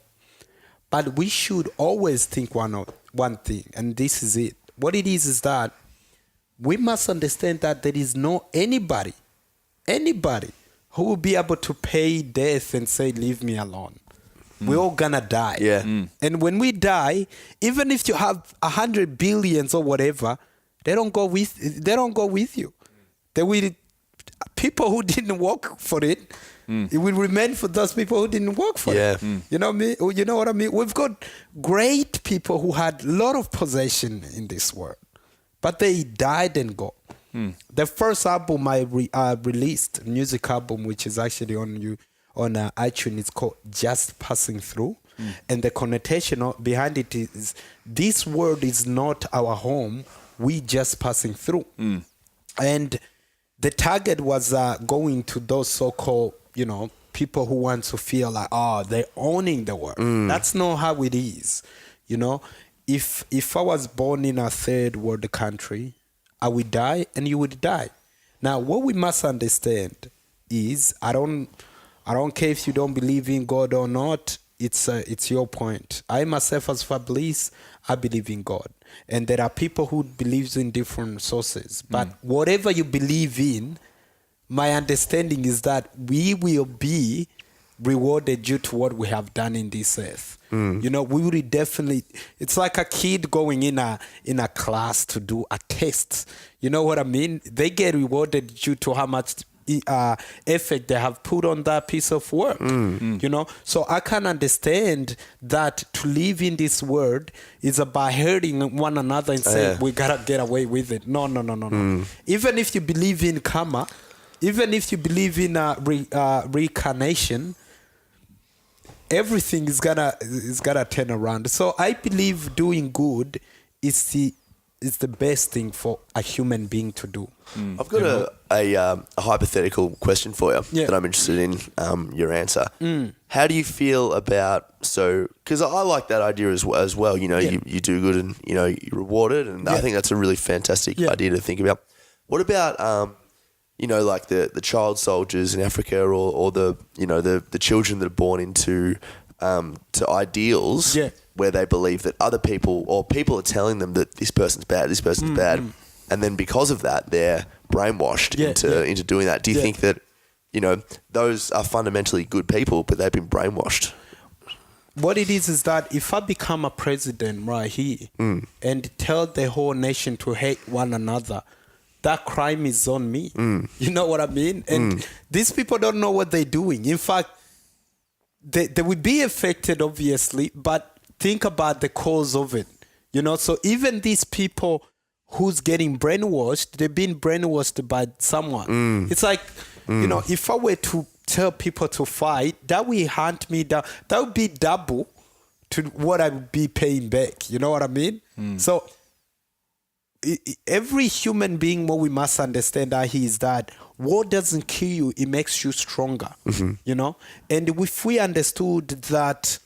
But we should always think one thing, and this is it. What it is that we must understand that there is no anybody who will be able to pay death and say, leave me alone. We're all gonna die. Yeah. And when we die, even if you have 100 billions or whatever, they don't go with you. They will, people who didn't work for it, it will remain for those people who didn't work for it. You know me? You know what I mean? We've got great people who had a lot of possession in this world, but they died and go. The first album I released, music album, which is actually on iTunes, it's called Just Passing Through. And the connotation behind it is, this world is not our home, we just passing through. And the target was going to those so-called, people who want to feel like, they're owning the world. That's not how it is. If I was born in a third world country, I would die and you would die. Now, what we must understand is, I don't care if you don't believe in God or not. It's your point. I myself, as Fablice, I believe in God, and there are people who believe in different sources. But whatever you believe in, my understanding is that we will be rewarded due to what we have done in this earth. We will definitely. It's like a kid going in a class to do a test. You know what I mean? They get rewarded due to how much effort they have put on that piece of work. So I can understand that to live in this world is about hurting one another and saying we gotta get away with it. No. Even if you believe in karma, even if you believe in reincarnation, everything is gonna turn around. So I believe doing good is the best thing for a human being to do. I've got a hypothetical question for you that I'm interested in your answer. How do you feel about, because I like that idea as well. You do good and you're rewarded, and I think that's a really fantastic idea to think about. What about like the child soldiers in Africa, or the children that are born into to ideals where they believe that other people, or people are telling them that this person's bad, and then because of that they're brainwashed into doing that. Do you think that those are fundamentally good people, but they've been brainwashed? What it is that if I become a president right here and tell the whole nation to hate one another, that crime is on me. You know what I mean? And these people don't know what they're doing. In fact, they would be affected, obviously, but think about the cause of it. So even these people who's getting brainwashed, they've been brainwashed by someone. It's like, if I were to tell people to fight, that will hunt me down. That would be double to what I would be paying back. You know what I mean? So every human being, what we must understand is that war doesn't kill you, it makes you stronger. And if we understood that,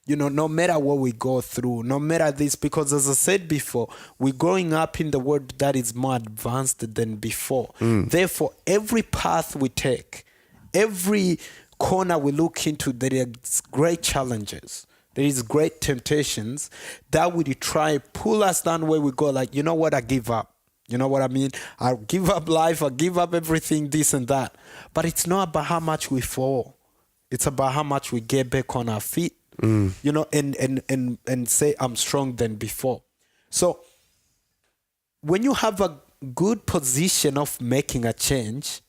no matter what we go through, no matter this, because as I said before, we're growing up in the world that is more advanced than before. Therefore, every path we take, every corner we look into, there are great challenges. There is great temptations that will try pull us down where we go, like, you know what, I give up. You know what I mean? I'll give up life, I'll give up everything, this and that. But it's not about how much we fall. It's about how much we get back on our feet, and say, I'm strong than before. So when you have a good position of making a change,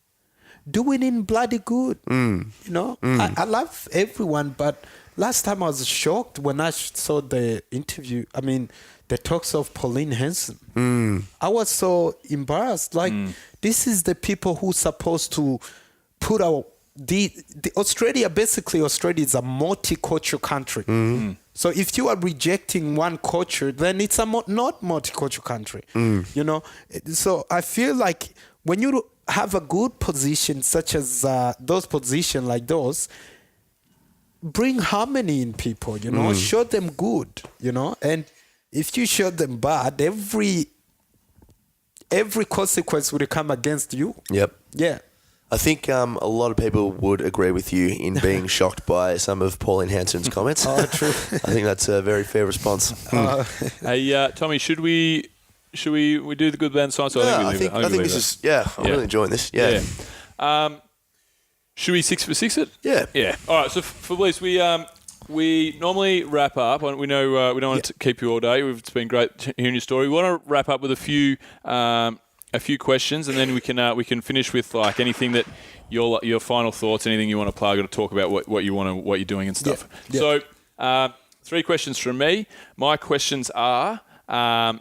do it in bloody good. I love everyone, but last time I was shocked when I saw the interview, the talks of Pauline Hanson. I was so embarrassed. Like, this is the people who supposed to put the Australia is a multicultural country. So if you are rejecting one culture, then it's a not multicultural country. So I feel like when you have a good position, such as those positions like those, bring harmony in people, show them good, and if you show them bad, every consequence will come against you. Yep. Yeah. I think a lot of people would agree with you in being shocked by some of Pauline Hanson's comments. Oh, true. I think that's a very fair response. Hey, Tommy, should we do the good, bad, and science? I think this is. Yeah, I'm really enjoying this. Yeah. Should we 6 for 6 it? Yeah. Yeah. All right. So Fablice, we normally wrap up. We know we don't want to keep you all day. It's been great hearing your story. We want to wrap up with a few questions, and then we can finish with like anything that your final thoughts, anything you want to plug or to talk about what you're doing and stuff. Yeah. So 3 questions from me. My questions are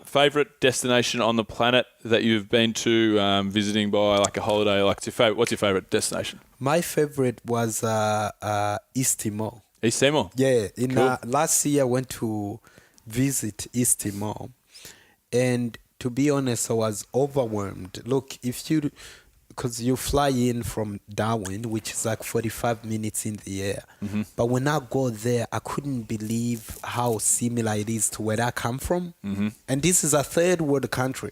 favorite destination on the planet that you've been to visiting by like a holiday. Like what's your favorite destination? My favorite was East Timor. East Timor? Yeah. Cool. Last year I went to visit East Timor, and to be honest, I was overwhelmed. Look, because you fly in from Darwin, which is like 45 minutes in the air. Mm-hmm. But when I go there, I couldn't believe how similar it is to where I come from. Mm-hmm. And this is a third world country.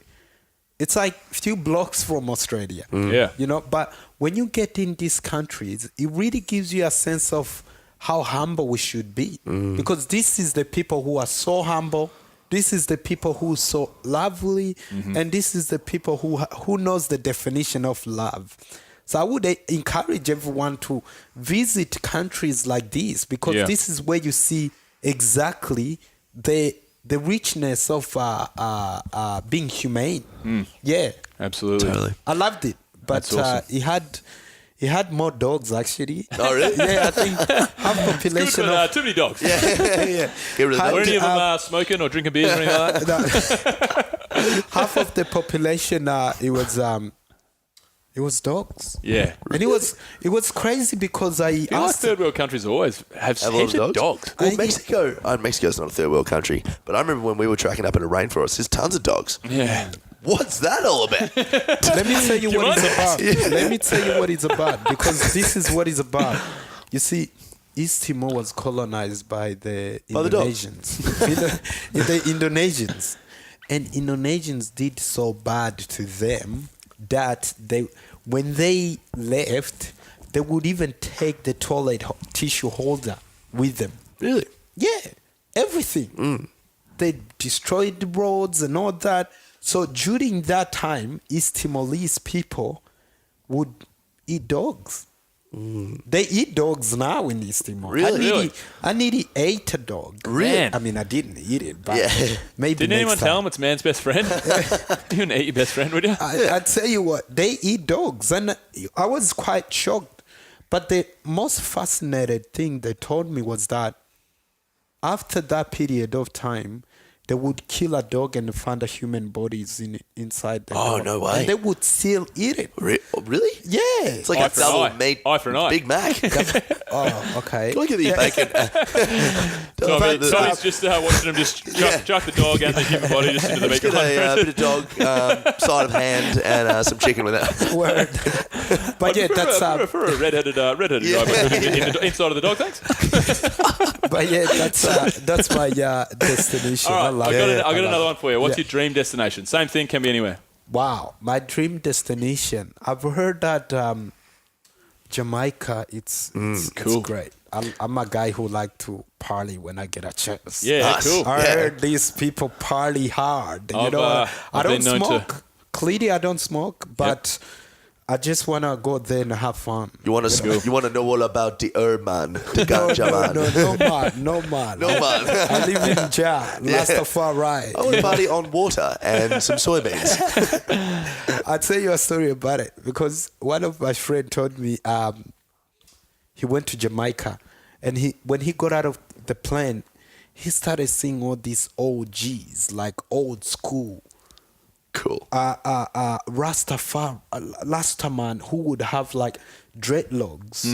It's like a few blocks from Australia. Mm. Yeah. You know, but when you get in these countries, it really gives you a sense of how humble we should be. Mm. Because this is the people who are so humble. This is the people who are so lovely. Mm-hmm. And this is the people who knows the definition of love. So I would encourage everyone to visit countries like this, because this is where you see exactly the richness of being humane. Mm. Yeah. Absolutely. Totally. I loved it. But awesome. He had more dogs, actually. Oh, really? Yeah, I think half population good, too many dogs. Yeah. Get rid of that. Were any of them smoking or drinking beers or anything like that? Half of the population, it was dogs. Yeah. And it was crazy because I asked... third world countries always have heaps of dogs. Well, Mexico's not a third world country, but I remember when we were tracking up in a rainforest, there's tons of dogs. Yeah. What's that all about? Let me tell you what it's about. Let me tell you what it's about, because this is what it's about. You see, East Timor was colonized by the Indonesians. The Indonesians. And Indonesians did so bad to them that when they left, they would even take the toilet tissue holder with them. Really? Yeah, everything. Mm. They destroyed the roads and all that. So during that time, East Timorese people would eat dogs. Mm. They eat dogs now in East Timor. Really? I nearly ate a dog. Really? I mean, I didn't eat it, but maybe Didn't anyone tell him it's man's best friend? You wouldn't eat your best friend, would you? I tell you what, they eat dogs. And I was quite shocked. But the most fascinating thing they told me was that after that period of time, they would kill a dog and find a human bodies inside the dog. Oh, no way. And they would still eat it. Really? Yeah. It's like a double meat eye for an eye. Big Mac. Oh, okay. Look at the bacon. Tommy's just watching him just chuck the dog and the human body just into the meat. Get a bit of dog, side of hand, and some chicken with that. Word. But yeah, that's... For a redheaded guy inside of the dog, thanks. But yeah, that's my destination. All right, I got another one for you. What's your dream destination? Same thing, can be anywhere. Wow, my dream destination. I've heard that Jamaica, it's cool. It's great. I'm a guy who like to party when I get a chance. Yeah, nice. Cool. I heard these people party hard. I don't smoke. Clearly, I don't smoke, but I just want to go there and have fun. You want to know all about the urban, the ganja man. No man. I live in Ja, Rastafari. I want to party on water and some soybeans. I'll tell you a story about it, because one of my friends told me he went to Jamaica, and when he got out of the plane, he started seeing all these OGs, like old school. Cool. Rastaman who would have like dreadlocks,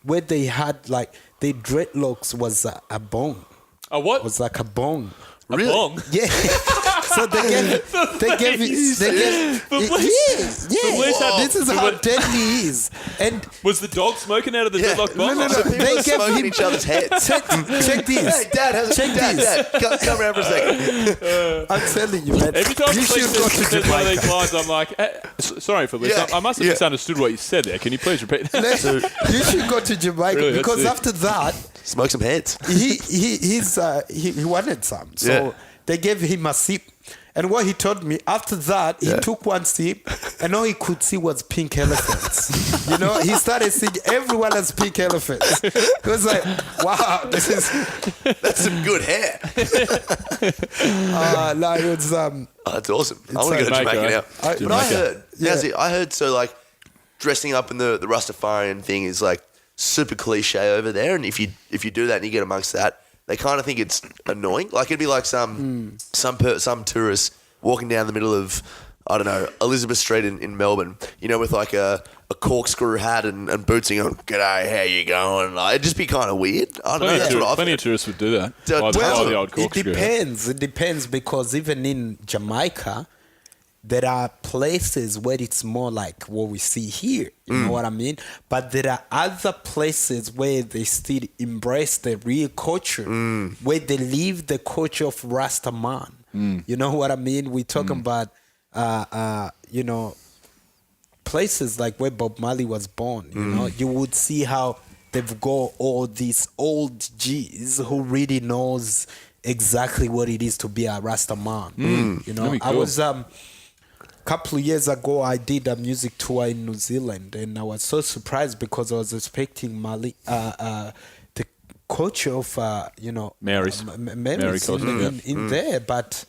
where they had like their dreadlocks was a bong. A what? Was like a bong. A bong? Yeah. So they gave this is how deadly he is. And Was the dog smoking out of the deadlock box? no. So people They are gave smoking him- each other's heads. check this. Hey, Dad, how's Check it? Dad, this. Dad, come around for a second. I'm telling you, man. Every time you Fablice should go to says one of these Jamaica. lines, I'm like, sorry, Fablice, Yeah, I must have yeah. misunderstood what you said there. Can you please repeat that? You should go to Jamaica Really, that's because sick. after that, Smoke some heads. he wanted some. So Yeah. they gave him a sip. And what he told me, after that, he took one sip and all he could see was pink elephants. You know, he started seeing everyone as pink elephants. He was like, wow, That's some good hair. no, it was, Oh, that's awesome. I want to go to Jamaica, Jamaica now. right? But I Jamaica. heard, I heard so like dressing up in the Rastafarian thing is like super cliche over there, and if you do that and you get amongst that, they kind of think it's annoying. Like it'd be like some tourist walking down the middle of, I don't know, Elizabeth Street in Melbourne, you know, with like a corkscrew hat and boots and going, "G'day, how you going?" Like, it'd just be kind of weird. I don't know. That's what I've Plenty heard. of tourists would do that. So- Buy the well, old it corkscrew. depends. It depends because even in Jamaica, there are places where it's more like what we see here. You know what I mean? But there are other places where they still embrace the real culture, where they live the culture of Rastaman. You know what I mean? We're talking about, you know, places like where Bob Marley was born. You know, you would see how they've got all these old G's who really knows exactly what it is to be a Rastaman. You know, That'd be I cool. was couple of years ago, I did a music tour in New Zealand, and I was so surprised because I was expecting Mali, the culture of you know, Mary's. Mary's culture, in there, but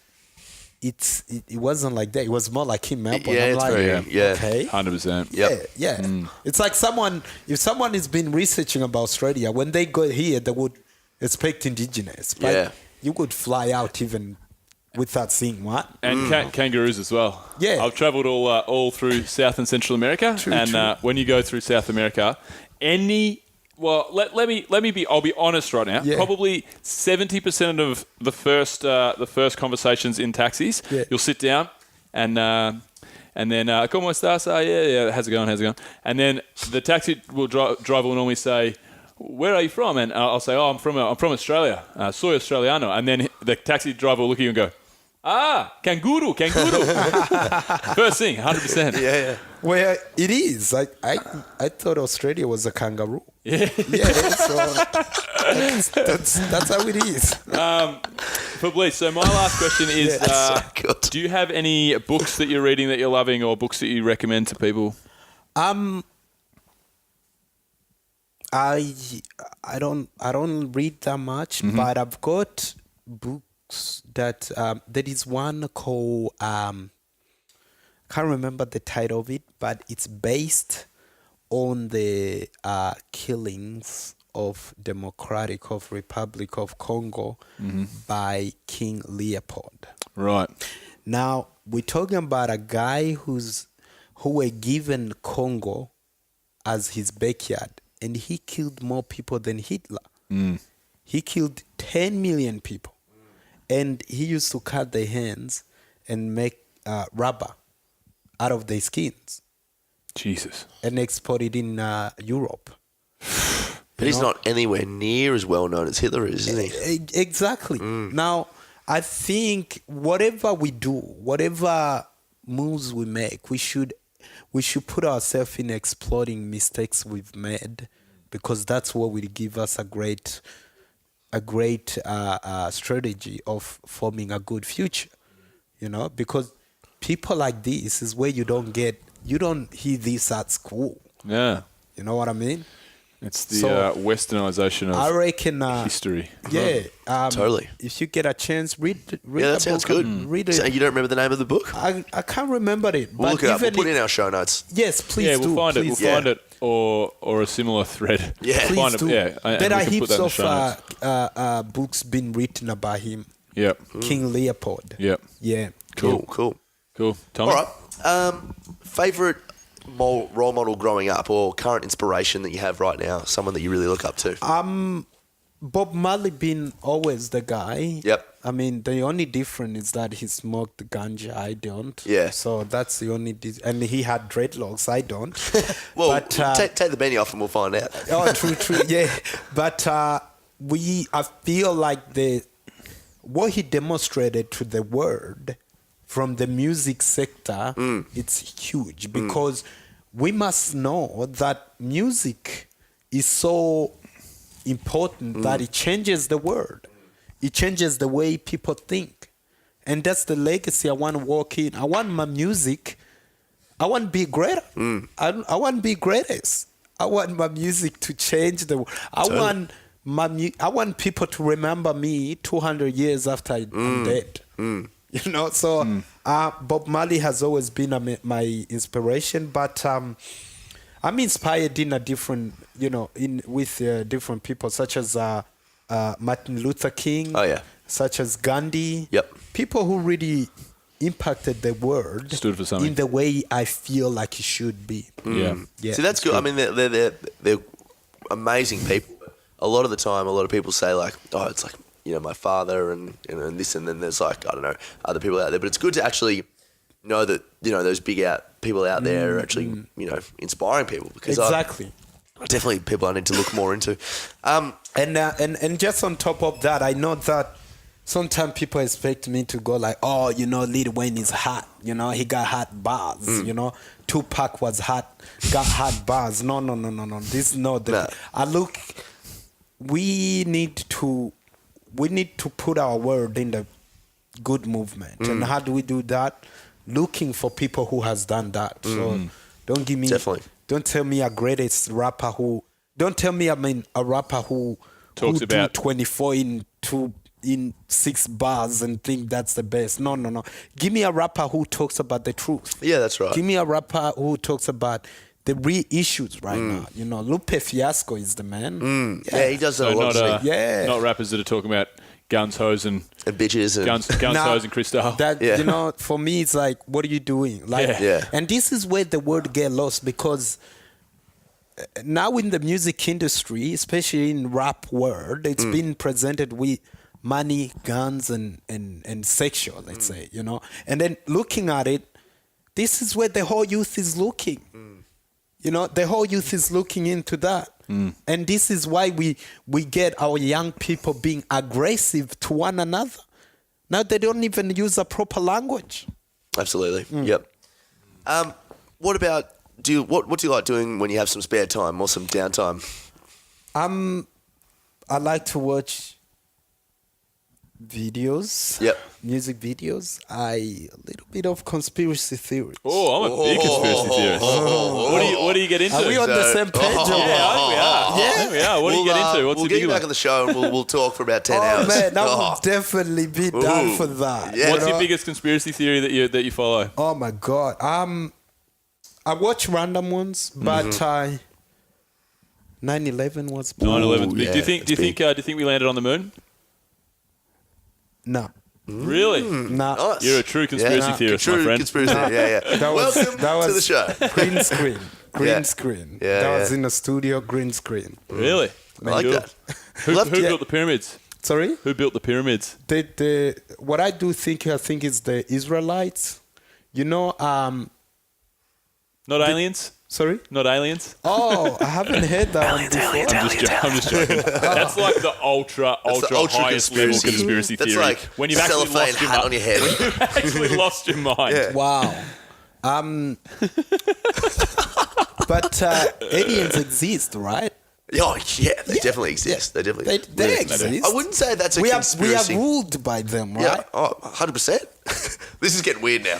it wasn't like that. It was more like in Melbourne. Yeah, I'm it's like, very- yeah. okay. 100%. Yep. Yeah. It's like if someone has been researching about Australia, when they go here, they would expect indigenous, but Yeah. you could fly out even without seeing what. And kangaroos as well. Yeah. I've travelled all through South and Central America, True. when you go through South America, let me be. I'll be honest right now. Yeah. Probably 70% of the first conversations in taxis, Yeah. you'll sit down and then ¿Cómo estás? Yeah. How's it going? And then the taxi driver will normally say, "Where are you from?" And I'll say, "Oh, I'm from Australia. Soy australiano." And then the taxi driver will look at you and go, "Canguru." First thing, 100%. Yeah. Well, it is. I thought Australia was a kangaroo. Yeah. So that's how it is. Fablice, so my last question is, So good. do you have any books that you're reading that you're loving or books that you recommend to people? I don't read that much, but I've got books that there is one called can't remember the title of it, but it's based on the killings of Republic of Congo by King Leopold. Right. Now we're talking about a guy who were given Congo as his backyard, and he killed more people than Hitler. He killed 10 million people, and he used to cut their hands and make rubber out of their skins Jesus. and export it in Europe. But he's not anywhere near as well known as Hitler is, isn't he? Exactly. Now, I think whatever we do, whatever moves we make, we should put ourselves in exploring mistakes we've made, because that's what will give us a great strategy of forming a good future. You know, because people like this is where you don't hear this at school. Yeah. You know what I mean? It's the So, westernization of I reckon history. Yeah, Totally. If you get a chance, read. Yeah, that the sounds book. good. Read So it. you don't remember the name of the book? I can't remember it. We'll but look it up. We'll even put it in our show notes. Yes, please Yeah, do. we'll find it. please We'll do. find it, or a similar thread. Yeah. We'll Please find do. it. Yeah, and There we are can put heaps that in the of show notes. books been written about him. Yep. King Leopold. Yep. Yeah. Cool. Cool. Tommy? All right. Favorite role model growing up or current inspiration that you have right now? Someone that you really look up to? Bob Marley been always the guy. Yep. I mean, the only difference is that he smoked ganja. I don't. Yeah. So that's the only. And he had dreadlocks. I don't. Well, but, take the Benny off and we'll find out. Oh, true. Yeah. But I feel like what he demonstrated to the world from the music sector, it's huge because we must know that music is so important that it changes the world. It changes the way people think. And that's the legacy I want to walk in. I want my music, I want to be greater. I want to be greatest. I want my music to change the world. I want people to remember me 200 years after I'm dead. You know, so Bob Marley has always been my inspiration, but I'm inspired in a different, with different people, such as Martin Luther King, such as Gandhi. Yep. People who really impacted the world, stood for something in the way I feel like it should be. Yeah. See, that's good. I mean, they're amazing people. A lot of the time, a lot of people say like, oh, it's like, my father and this, and then there's like, I don't know, other people out there. But it's good to actually know that, those people out there are actually, inspiring people. Because Exactly. definitely people I need to look more into. And just on top of that, I know that sometimes people expect me to go like, oh, Lil Wayne is hot. He got hot bars. Tupac was hot, got hot bars. No. This is not the. We need to put our word in the good movement. And how do we do that? Looking for people who has done that. So don't give me. Definitely. Don't tell me a greatest rapper who. Don't tell me a rapper who talks about 24 in 6 bars and think that's the best. No. Give me a rapper who talks about the truth. Yeah, that's right. Give me a rapper who talks about the real issues right now. Lupe Fiasco is the man. Yeah, he does that a lot. Not rappers that are talking about guns, hoes, and bitches and guns, hoes, and crystal. That for me, it's like, what are you doing? Like, and this is where the word get lost, because now in the music industry, especially in rap world, it's been presented with money, guns, and sexual. Let's say, and then looking at it, this is where the whole youth is looking. The whole youth is looking into that. And this is why we get our young people being aggressive to one another. Now they don't even use a proper language. Absolutely. Yep. What about what do you like doing when you have some spare time or some downtime? I like to watch videos. Yep. Music videos. A little bit of conspiracy theories. Oh, I'm a big conspiracy theorist. What do you get into? Are we on the same page? Yeah, I think we are. What do you get into? What's we'll the get big you back on the show and we'll talk for about 10 hours. Man, I would definitely be down for that. Yeah. What's your biggest conspiracy theory that you follow? Oh my God. I watch random ones, but 9/11 was. 9/11's big. Yeah, do you think we landed on the moon? No. Really? No. Nice. You're a true conspiracy theorist, my friend. Conspiracy. Yeah. Welcome to the show. Green screen. Green screen. Yeah, that was in a studio, green screen. Really? I like that. Who built the pyramids? Sorry? Who built the pyramids? What I think is the Israelites. Not aliens? Sorry? Not aliens? Oh, I haven't heard that one before. I'm just joking. That's like the ultra highest level conspiracy That's theory. like when you've actually lost your hat on your head. You've actually lost your mind. Yeah. Wow. But aliens exist, right? Oh, yeah, they definitely exist. They definitely They exist. I wouldn't say that's a We conspiracy. are ruled by them, Yeah, right? 100%. This is getting weird now.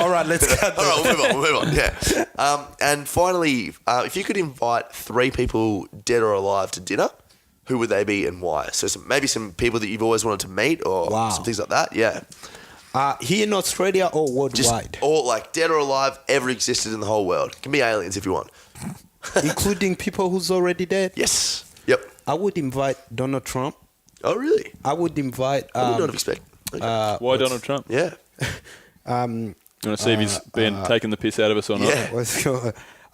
All right, let's cut that. All right, we'll move on. Yeah. And finally, if you could invite 3 people, dead or alive, to dinner, who would they be and why? So maybe some people that you've always wanted to meet, or some things like that. Yeah. Here in Australia or worldwide? Or like dead or alive, ever existed in the whole world. It can be aliens if you want. Including people who's already dead? Yes. Yep. I would invite Donald Trump. Oh, really? I would invite... I would not have expected. Okay. Why Donald Trump? Yeah. You want to see if he's been taking the piss out of us or not? Yeah.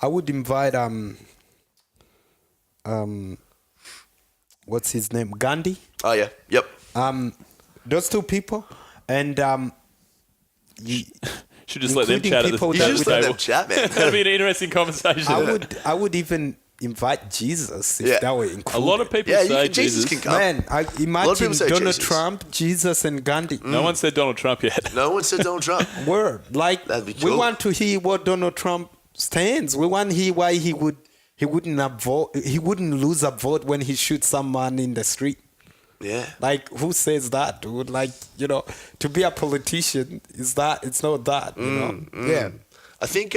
I would invite what's his name? Gandhi. Oh, yeah. Yep. Those two people. And should just let them including chat at the people You that should just would- let them chat, man. That'd be an interesting conversation. I would even invite Jesus if Yeah. that were A included. lot of people Yeah, say Jesus can come. Man, I lot of imagine people say Donald Jesus. Trump, Jesus, and Gandhi. No one said Donald Trump yet. No one said Donald Trump. Word. Like, That'd be we cool. want to hear what Donald Trump stands. We want to hear why he wouldn't lose a vote when he shoots someone in the street. Yeah. Like, who says that, dude? Like, to be a politician, it's not that, you know? Yeah. I think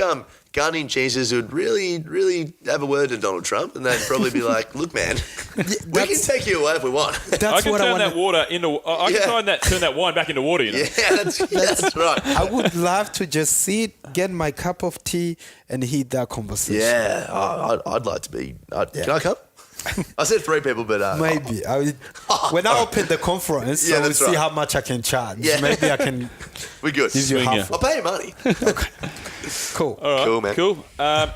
Gandhi and Jesus would really, really have a word to Donald Trump, and they'd probably be like, "Look, man, we can that's- take you away if we want." I That's can what I turn want that water into. I Yeah. can turn that wine back into water. You know. Yeah, that's right. I would love to just sit, get my cup of tea, and hear that conversation. Yeah, I'd like to be. Can I come? I said 3 people, but Maybe. When I open the conference, Yeah, I will that's see right. how much I can charge. Yeah. Maybe I can we're good. give you Swing half. ya. I'll pay you money. Cool. All right, Cool, man. Cool.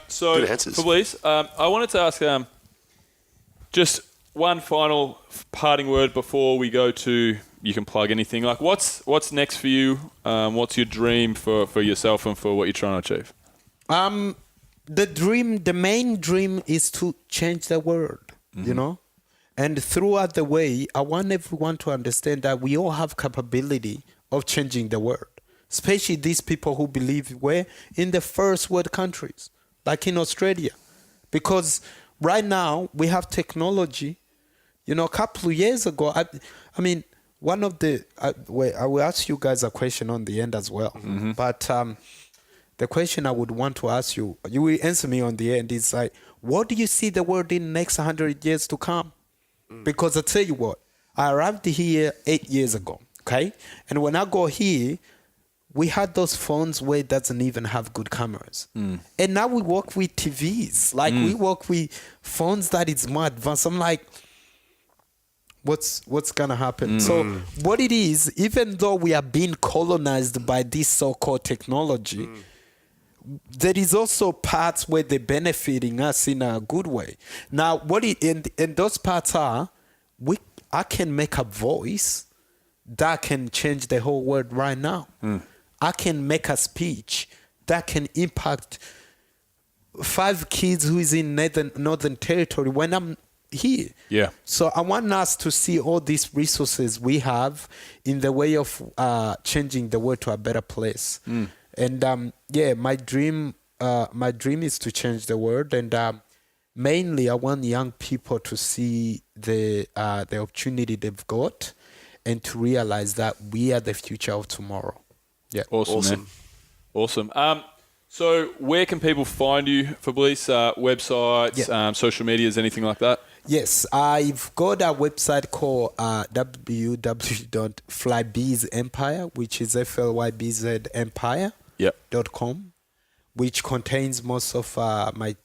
So, Good answers. Fablice, I wanted to ask just one final parting word before we go to. You can plug anything. Like, what's next for you? What's your dream for yourself and for what you're trying to achieve? The main dream is to change the world, you know? And throughout the way, I want everyone to understand that we all have capability of changing the world, especially these people who believe we're in the first world countries, like in Australia. Because right now, we have technology. A couple of years ago, I mean, one of the... wait, I will ask you guys a question on the end as well. But... the question I would want to ask you, you will answer me on the end, is like, what do you see the world in the next 100 years to come? Because I tell you what, I arrived here 8 years ago, okay? And when I go here, we had those phones where it doesn't even have good cameras. And now we work with TVs. Like, we work with phones that is more advanced. I'm like, what's gonna happen? So what it is, even though we are being colonized by this so-called technology, there is also parts where they're benefiting us in a good way. Now, and those parts are, I can make a voice that can change the whole world right now. I can make a speech that can impact 5 kids who is in Northern Territory when I'm here. Yeah. So I want us to see all these resources we have in the way of changing the world to a better place. And my dream is to change the world, and mainly I want young people to see the opportunity they've got, and to realize that we are the future of tomorrow. Yeah, Awesome. Man. Awesome. So where can people find you, Fablice? Websites, social medias, anything like that? Yes, I've got a website called www.FLYBZ Empire, which is FLYBZ Empire. .com, which contains most of my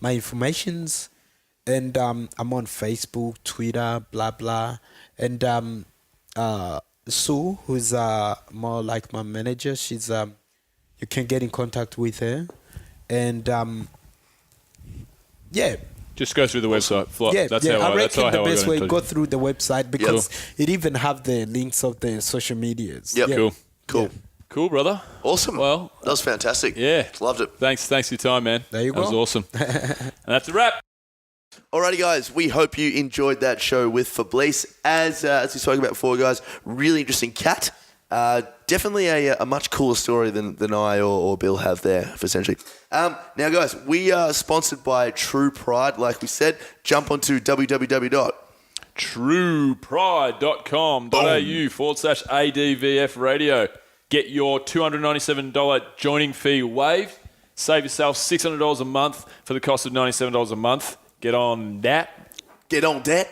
informations, and I'm on Facebook, Twitter, blah blah, and Sue, who's more like my manager, she's you can get in contact with her, and Just go through the website. That's how I reckon the best way, got go through the website, because it even have the links of the social medias. Cool. Cool. Cool, brother. Awesome. Well, that was fantastic. Yeah. Loved it. Thanks for your time, man. There you go. That was awesome. And that's a wrap. Alrighty, guys. We hope you enjoyed that show with Fablice. As we spoke about before, guys, really interesting cat. Definitely a much cooler story than I or Bill have there, essentially. Now, guys, we are sponsored by True Pride. Like we said, jump onto truepride.com.au/ADVF radio. Get your $297 joining fee waived. Save yourself $600 a month for the cost of $97 a month. Get on that. Get on that.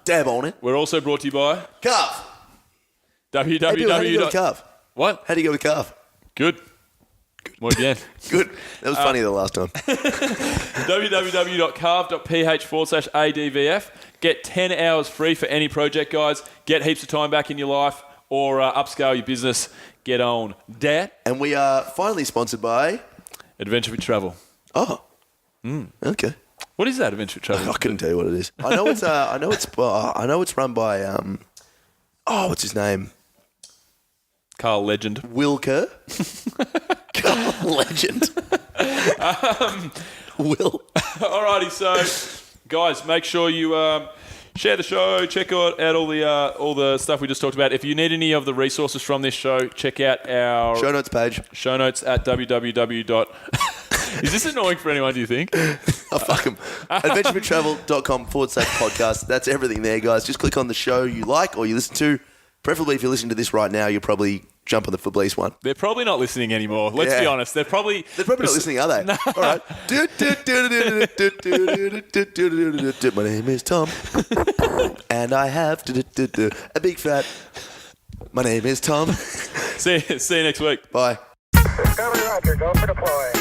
Dab on it. We're also brought to you by Carve. www. Hey, Bill, how do you go with Carve? What? How do you go with Carve? Good. What again? Good. That was funny the last time. www.carve.ph/ADVF. Get 10 hours free for any project, guys. Get heaps of time back in your life, or upscale your business. Get on that. And we are finally sponsored by Adventure with Travel. Oh. Okay. What is that, Adventure Travel? I couldn't tell you what it is. I know it's run by what's his name? Carl Legend. Wilker. Carl Legend. Will. Alrighty, so guys, make sure you share the show. Check out all the stuff we just talked about. If you need any of the resources from this show, check out our show notes page. Show notes at www. Is this annoying for anyone, do you think? Oh, fuck them. adventuretravel.com/podcast. That's everything there, guys. Just click on the show you like or you listen to. Preferably if you're listening to this right now, you'll probably jump on the Fablice one. They're probably not listening anymore. Let's be honest. They're probably not listening, are they? No. All right. My name is Tom. And I have a big fat... My name is Tom. See you next week. Bye. Discovery Roger, go for deploy.